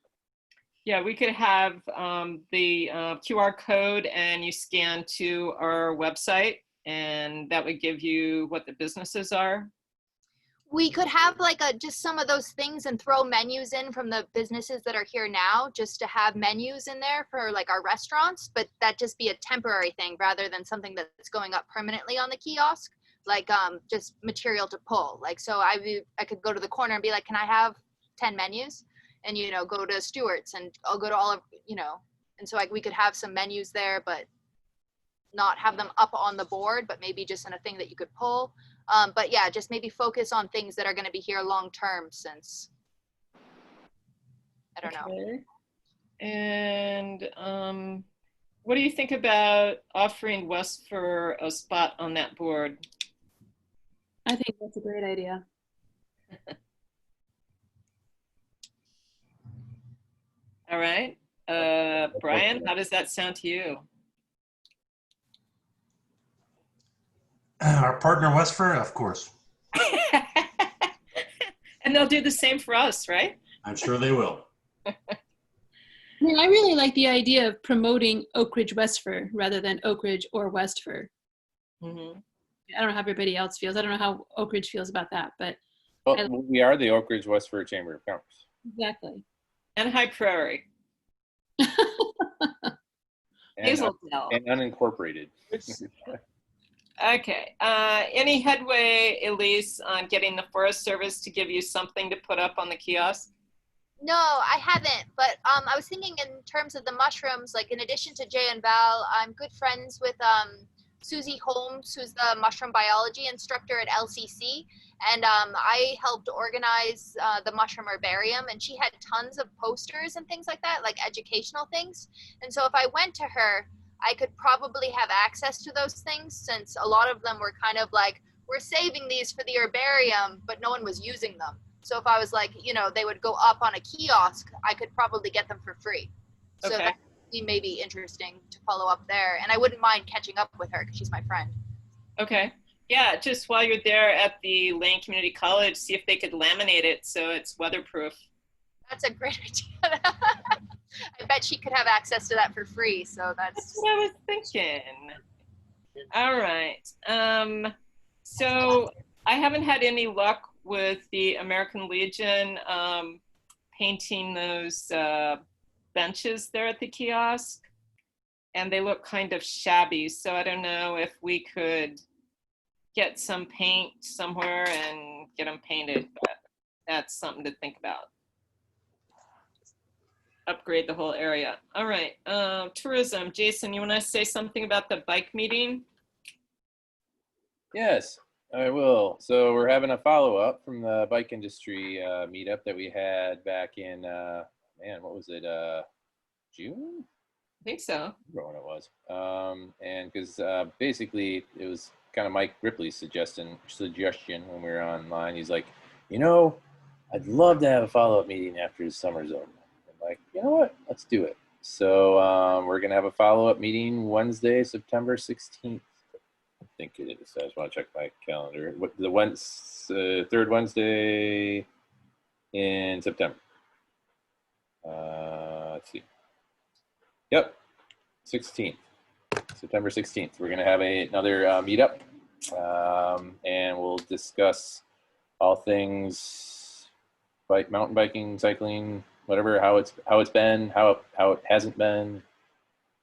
Yeah, we could have the QR code and you scan to our website and that would give you what the businesses are. We could have like just some of those things and throw menus in from the businesses that are here now, just to have menus in there for like our restaurants, but that just be a temporary thing rather than something that's going up permanently on the kiosk, like just material to pull. Like, so I could go to the corner and be like, can I have 10 menus? And, you know, go to Stewart's and I'll go to all of, you know, and so like we could have some menus there, but not have them up on the board, but maybe just in a thing that you could pull. But yeah, just maybe focus on things that are going to be here long term, since I don't know. And what do you think about offering Westfir a spot on that board? I think that's a great idea. All right. Brian, how does that sound to you? Our partner Westfir, of course. And they'll do the same for us, right? I'm sure they will. I mean, I really like the idea of promoting Oakridge Westfir rather than Oakridge or Westfir. Mm-hmm. I don't know how everybody else feels. I don't know how Oakridge feels about that, but Well, we are the Oakridge Westfir Chamber of Commerce. exactly. And High Prairie. And, Hazeldale. and unincorporated. Okay. Any headway, Elise, on getting the Forest Service to give you something to put up on the kiosk? No, I haven't, but I was thinking in terms of the mushrooms, like in addition to Jay and Val, I'm good friends with Susie Holmes, who's the mushroom biology instructor at LCC. And I helped organize the mushroom herbarium, and she had tons of posters and things like that, like educational things. And so if I went to her, I could probably have access to those things, since a lot of them were kind of like, we're saving these for the herbarium, but no one was using them. So if I was like, you know, they would go up on a kiosk, I could probably get them for free. So Okay. that would be maybe interesting to follow up there. And I wouldn't mind catching up with her because she's my friend. Okay. Yeah, just while you're there at the Lane Community College, see if they could laminate it so it's weatherproof. That's a great idea. I bet she could have access to that for free. So That's what I was thinking. All right. So I haven't had any luck with the American Legion painting those benches there at the kiosk, and they look kind of shabby. So I don't know if we could get some paint somewhere and get them painted, but that's something to think about. Upgrade the whole area. All right. Tourism. Jason, you want to say something about the bike meeting? Yes, I will. So we're having a follow-up from the bike industry meetup that we had back in, man, what was it, June? I think so. I remember when it was. And because basically it was kind of Mike Ripley's suggestion when we were online. He's like, you know, I'd love to have a follow-up meeting after the summer's over. I'm like, you know what? Let's do it. So we're going to have a follow-up meeting Wednesday, September 16th. I think it is. I just want to check my calendar. The third Wednesday in September. Let's see. Yep, 16th, September 16th. We're going to have another meetup, and we'll discuss all things mountain biking, cycling, whatever, how it's been, how it hasn't been.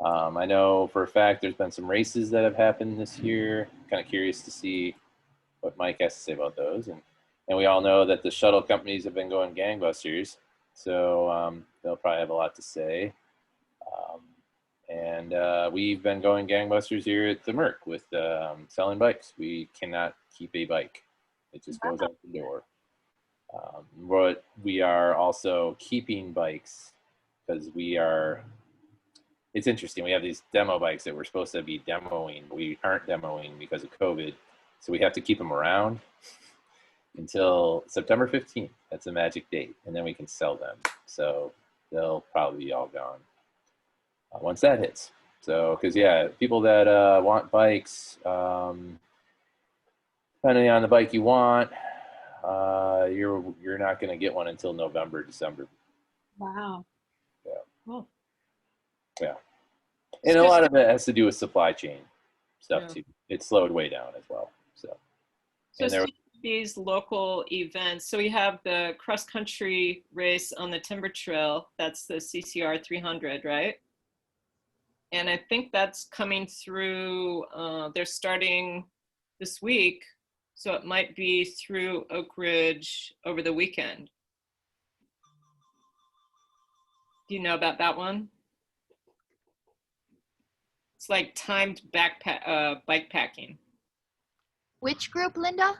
I know for a fact there's been some races that have happened this year. Kind of curious to see what Mike has to say about those. And And we all know that the shuttle companies have been going gangbusters. So they'll probably have a lot to say. And we've been going gangbusters here at the Merc with selling bikes. We cannot keep a bike. It just goes out the door. But we are also keeping bikes because it's interesting. We have these demo bikes that we're supposed to be demoing. We aren't demoing because of COVID. So we have to keep them around until September 15th. That's a magic date. And then we can sell them. So they'll probably be all gone once that hits. So, because yeah, people that want bikes, depending on the bike you want, you're not going to get one until November, December. Wow. Yeah. Cool. Yeah. And a lot of it has to do with supply chain stuff too. It slowed way down as well. So these local events. So we have the cross country race on the Timber Trail. That's the CCR 300, right? And I think that's coming through, they're starting this week. So it might be through Oakridge over the weekend. Do you know about that one? It's like timed bike packing. Which group, Linda?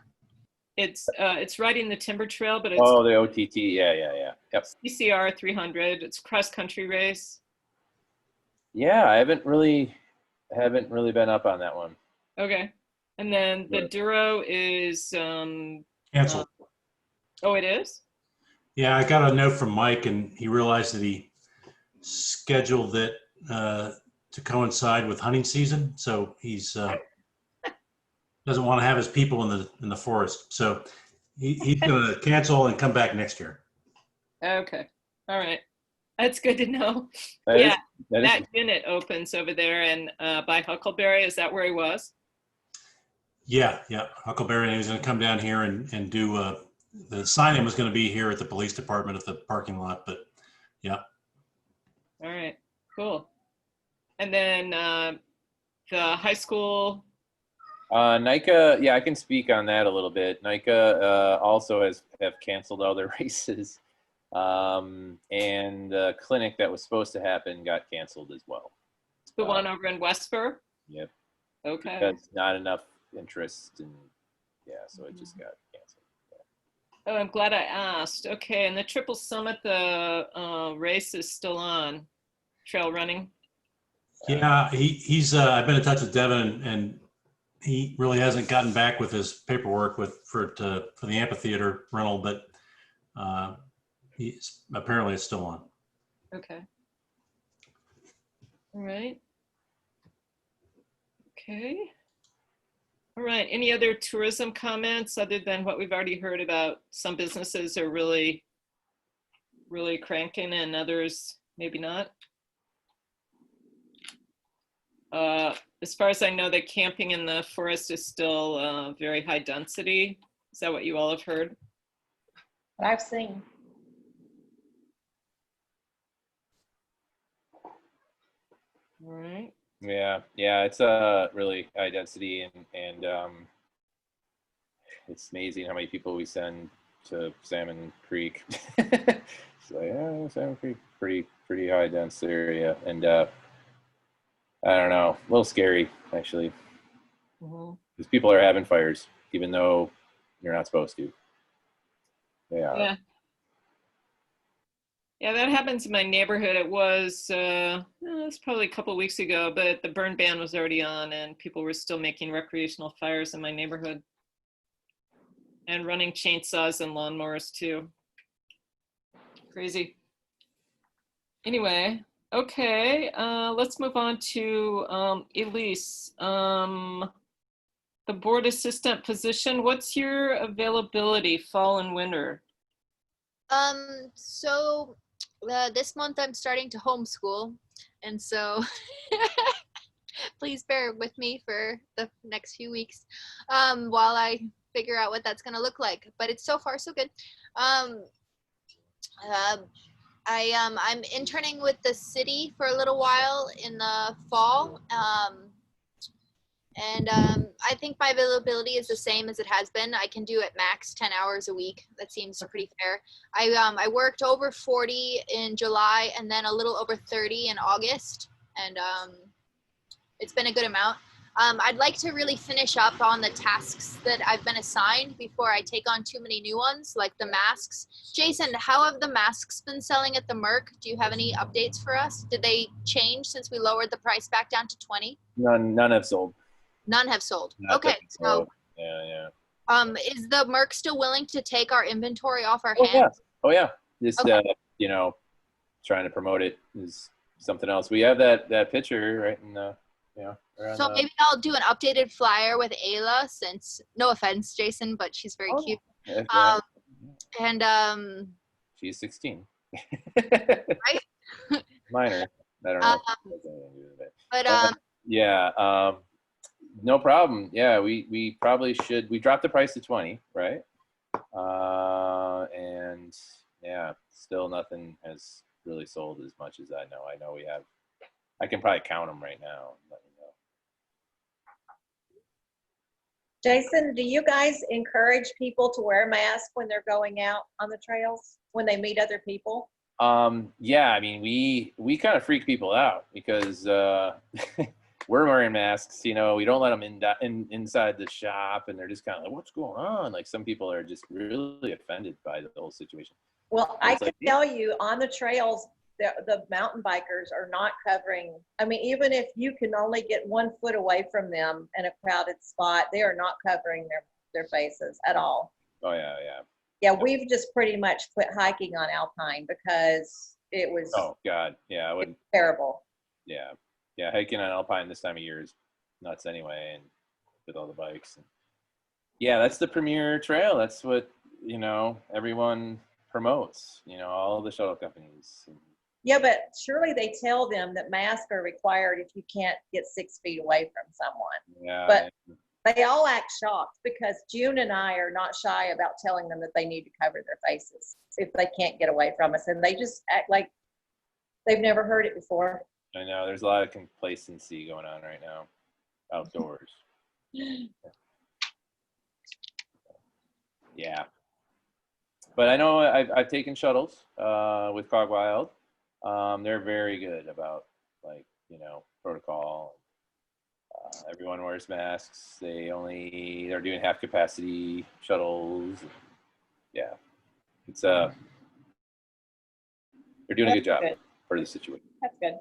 It's riding the Timber Trail, but it's the OTT, yeah. Yep. CCR 300. It's cross country race. Yeah, I haven't really been up on that one. Okay, and then the Duro is Canceled. Oh, it is? Yeah, I got a note from Mike, and he realized that he scheduled it to coincide with hunting season, so he's doesn't want to have his people in the forest. So he's going to cancel and come back next year. Okay, all right, that's good to know. That unit opens over there and by Huckleberry. Is that where he was? Yeah, Huckleberry, and he was going to come down here and do the sign-in was going to be here at the police department at the parking lot, but yeah. All right, cool. And then the high school. NICA, yeah, I can speak on that a little bit. NICA also have canceled all their races, and the clinic that was supposed to happen got canceled as well. The one over in Westfir? Yep. Okay. Because not enough interest, and so it just got canceled. Oh, I'm glad I asked. Okay, and the Triple Summit, the race is still on. Trail running. Yeah, he's. I've been in touch with Devin, and he really hasn't gotten back with his paperwork for the amphitheater rental, but apparently it's still on. Okay. All right. Okay. All right. Any other tourism comments other than what we've already heard about? Some businesses are really, really cranking, and others maybe not. As far as I know, the camping in the forest is still very high density. Is that what you all have heard? What I've seen. All right. Yeah, it's really high density, and it's amazing how many people we send to Salmon Creek. It's like, Salmon Creek, pretty high dense area, and I don't know, a little scary actually, because people are having fires even though you're not supposed to. Yeah, that happens in my neighborhood. It was probably a couple of weeks ago, but the burn ban was already on and people were still making recreational fires in my neighborhood and running chainsaws and lawnmowers too. Crazy. Anyway, okay, let's move on to Elise. The board assistant position, what's your availability fall and winter? So this month I'm starting to homeschool, and so please bear with me for the next few weeks while I figure out what that's going to look like. But it's so far so good. I'm interning with the city for a little while in the fall, And I think my availability is the same as it has been. I can do at max 10 hours a week. That seems pretty fair. I worked over 40 in July and then a little over 30 in August. And it's been a good amount. I'd like to really finish up on the tasks that I've been assigned before I take on too many new ones, like the masks. Jason, how have the masks been selling at the Merc? Do you have any updates for us? Did they change since we lowered the price back down to 20? None have sold. None have sold. Not Okay, that we know so of. Yeah. is the Merc still willing to take our inventory off our Oh hands? yeah. Oh yeah. Just Okay. trying to promote it is something else. We have that picture right in the around So the- maybe I'll do an updated flyer with Ayla, since, no offense, Jason, but she's very Oh, cute. yeah, And she's 16. right? Minor. I don't know. Um, if it has anything to do with it. but Yeah. No problem. Yeah, we probably should. We dropped the price to 20, right? And yeah, still nothing has really sold as much as I know. I know we have. I can probably count them right now. Let me know. Jason, do you guys encourage people to wear masks when they're going out on the trails, when they meet other people? Yeah, I mean, we kind of freak people out because we're wearing masks. We don't let them inside the shop, and they're just kind of like, "What's going on?" Like some people are just really offended by the whole situation. Well, I It's can like, tell you on the trails, the mountain bikers are not covering. I mean, even if you can only get 1 foot away from them in a crowded spot, they are not covering their faces at all. Oh yeah. Yeah, we've just pretty much quit hiking on Alpine because it was Oh God, yeah, I would. terrible. Yeah, hiking on Alpine this time of year is nuts anyway, and with all the bikes. Yeah, that's the premier trail. That's what everyone promotes. All the shuttle companies. Yeah, but surely they tell them that masks are required if you can't get 6 feet away from someone. Yeah, But they all act shocked because June and I are not shy about telling them that they need to cover their faces if they can't get away from us. And they just act like they've never heard it before. I know there's a lot of complacency going on right now outdoors. Yeah, but I know I've taken shuttles with Cog Wild. They're very good about protocol. Everyone wears masks. They're doing half capacity shuttles. Yeah, it's they're doing a good job for the situation. That's good.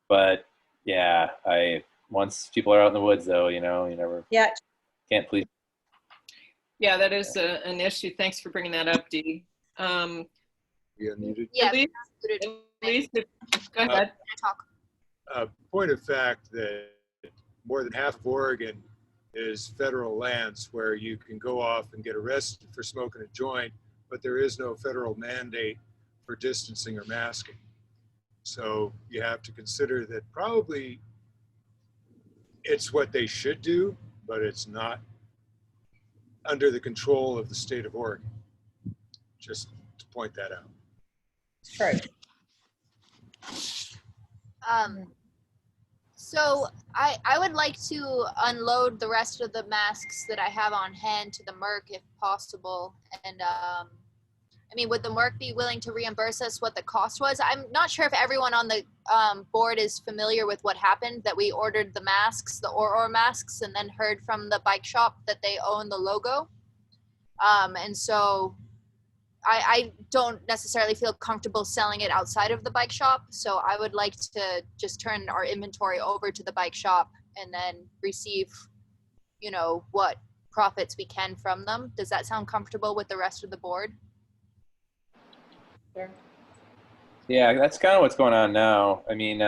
But yeah, once people are out in the woods though, you never can't please. Yeah, that is an issue. Thanks for bringing that up, Dee. You unmuted. yeah, Elise, go ahead. Point of fact that more than half of Oregon is federal lands where you can go off and get arrested for smoking a joint, but there is no federal mandate for distancing or masking. So you have to consider that probably it's what they should do, but it's not under the control of the state of Oregon. Just to point that out. True. So I would like to unload the rest of the masks that I have on hand to the Merc if possible. And I mean, would the Merc be willing to reimburse us what the cost was? I'm not sure if everyone on the board is familiar with what happened, that we ordered the masks, the Or masks, and then heard from the bike shop that they own the logo. And so I don't necessarily feel comfortable selling it outside of the bike shop. So I would like to just turn our inventory over to the bike shop and then receive, what profits we can from them. Does that sound comfortable with the rest of the board? Sure. Yeah, that's kind of what's going on now. I mean,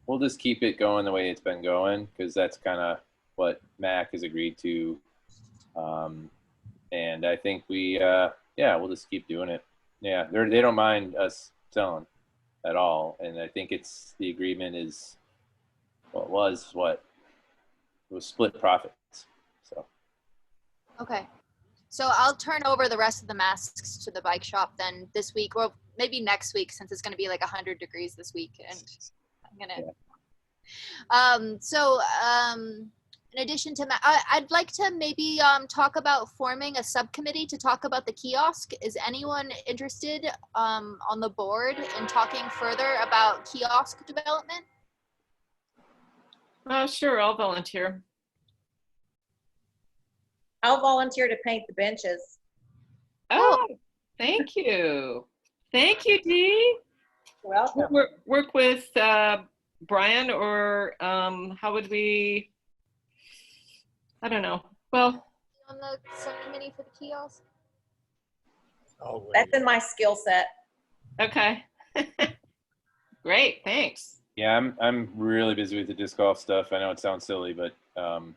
we'll just keep it going the way it's been going because that's kind of what MAC has agreed to. And I think we'll just keep doing it. Yeah, they don't mind us selling at all. And I think the agreement is, it was split profits. So. Okay. So I'll turn over the rest of the masks to the bike shop then this week, or maybe next week, since it's going to be like 100 degrees this week. And I'm going to, in addition to, I'd like to maybe talk about forming a subcommittee to talk about the kiosk. Is anyone interested on the board in talking further about kiosk development? Sure, I'll volunteer. I'll volunteer to paint the benches. Oh, thank you. Thank you, Dee. Welcome. Work with Brian, or how would we, I don't know. Well, On the subcommittee for the kiosk? Oh, That's in my skill set. okay. Great, thanks. Yeah, I'm really busy with the disc golf stuff. I know it sounds silly, but No,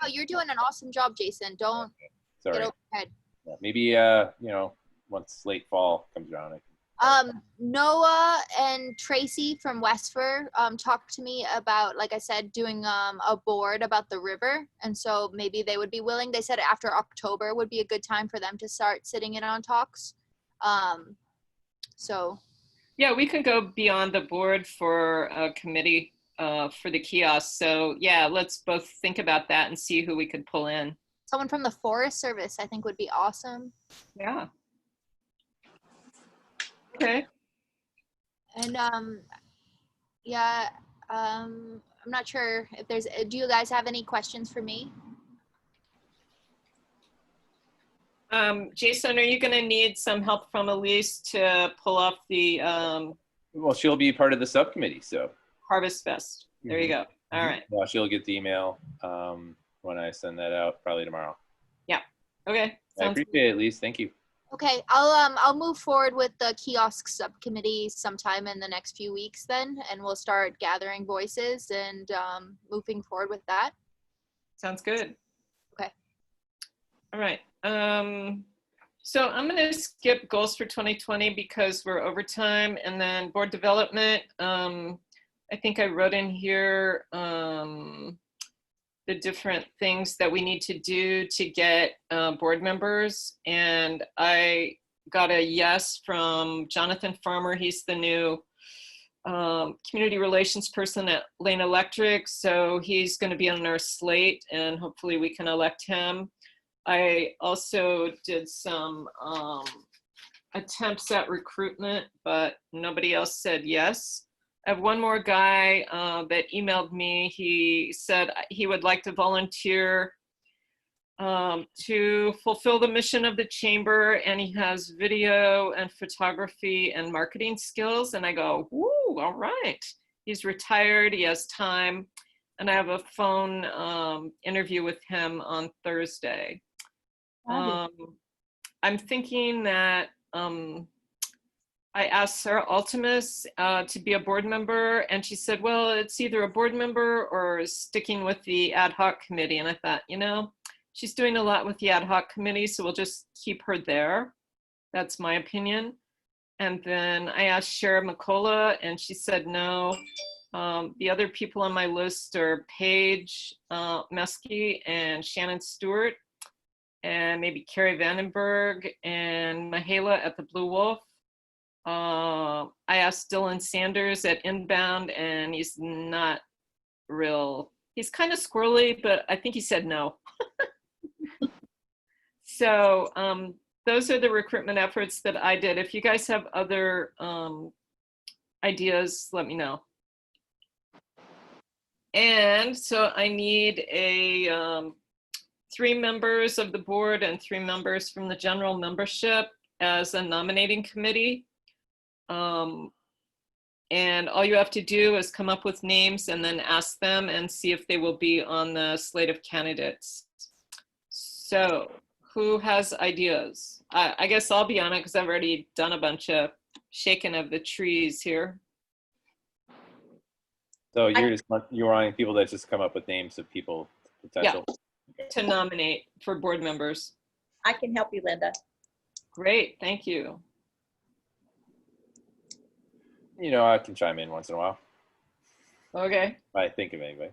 you're doing an awesome job, Jason. Don't sorry. get overhead. Yeah, maybe you know, once late fall comes around, Noah and Tracy from Westfir talked to me about, like I said, doing a board about the river, and so maybe they would be willing. They said after October would be a good time for them to start sitting in on talks. So Yeah, we can go beyond the board for a committee for the kiosk. So yeah, let's both think about that and see who we could pull in. someone from the Forest Service, I think, would be awesome. Yeah. Okay. And yeah, I'm not sure if there's. Do you guys have any questions for me? Jason, are you going to need some help from Elise to pull off the well, she'll be part of the subcommittee, so. Harvest Fest? There you go. All right. Well, she'll get the email when I send that out, probably tomorrow. Okay. I Sounds appreciate it, Elise. Thank you. Okay, I'll move forward with the kiosk subcommittee sometime in the next few weeks then, and we'll start gathering voices and moving forward with that. Sounds good. Okay. All right. So I'm going to skip goals for 2020 because we're over time, and then board development. I think I wrote in here the different things that we need to do to get board members, and I got a yes from Jonathan Farmer. He's the new community relations person at Lane Electric, so he's going to be on our slate, and hopefully we can elect him. I also did some attempts at recruitment, but nobody else said yes. I have one more guy that emailed me. He said he would like to volunteer to fulfill the mission of the chamber, and he has video and photography and marketing skills. And I go, woo, all right. He's retired, he has time, and I have a phone interview with him on Thursday. I'm thinking that I asked Sarah Altimus to be a board member, and she said, well, it's either a board member or sticking with the ad hoc committee. And I thought, you know, she's doing a lot with the ad hoc committee, so we'll just keep her there. That's my opinion. And then I asked Shara McCullough, and she said no. The other people on my list are Paige Mesky and Shannon Stewart, and maybe Carrie Vandenberg and Mahala at the Blue Wolf. I asked Dylan Sanders at Inbound, and he's not real, he's kind of squirrely, but I think he said no. So those are the recruitment efforts that I did. If you guys have other ideas, let me know. And so I need a 3 members of the board and 3 members from the general membership as a nominating committee. And all you have to do is come up with names and then ask them and see if they will be on the slate of candidates. So who has ideas? I guess I'll be on it because I've already done a bunch of shaking of the trees here. So you're wanting people that just come up with names of people potential. Yeah, okay. To nominate for board members. I can help you, Linda. Great, thank you. You know, I can chime in once in a while. Okay. I think of anyway.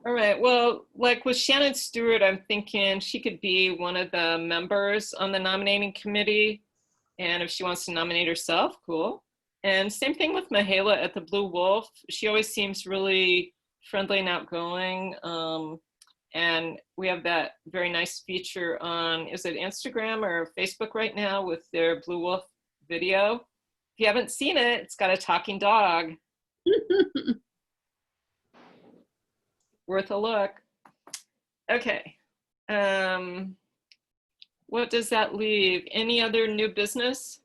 All right, well, like with Shannon Stewart, I'm thinking she could be one of the members on the nominating committee. And if she wants to nominate herself, cool. And same thing with Mahala at the Blue Wolf. She always seems really friendly and outgoing. And we have that very nice feature on, is it Instagram or Facebook right now with their Blue Wolf video? If you haven't seen it, it's got a talking dog. Worth a look. Okay. What does that leave? Any other new business?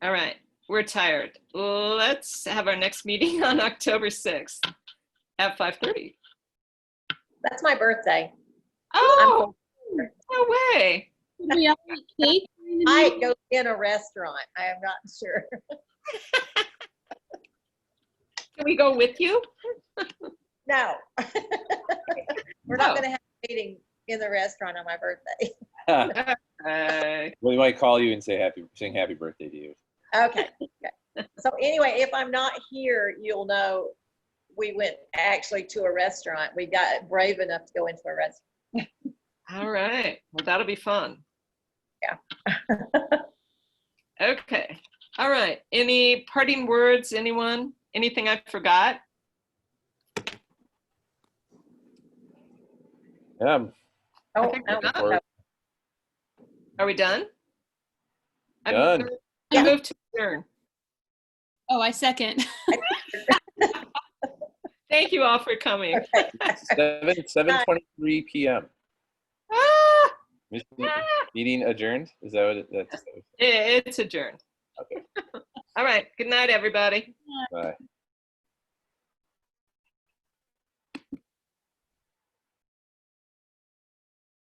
All right, we're tired. Let's have our next meeting on October 6th at 5:30. That's my birthday. Oh, no way. Did we all eat cake? I go in a restaurant. I am not sure. Can we go with you? No. We're not going to have a meeting in the restaurant on my birthday. We might call you and sing happy birthday to you. Okay. So anyway, if I'm not here, you'll know we went actually to a restaurant. We got brave enough to go into a restaurant. All right. Well, that'll be fun. Yeah. Okay. All right. Any parting words, anyone? Anything I forgot? Yeah. Oh, think no, we're done. no. Are we done? Done. I move to adjourn. Oh, I second. Thank you all for coming. 7:23 p.m. Ah, Meeting adjourned. Is that what that's? it's adjourned. Okay. All right. Good night, everybody. Bye.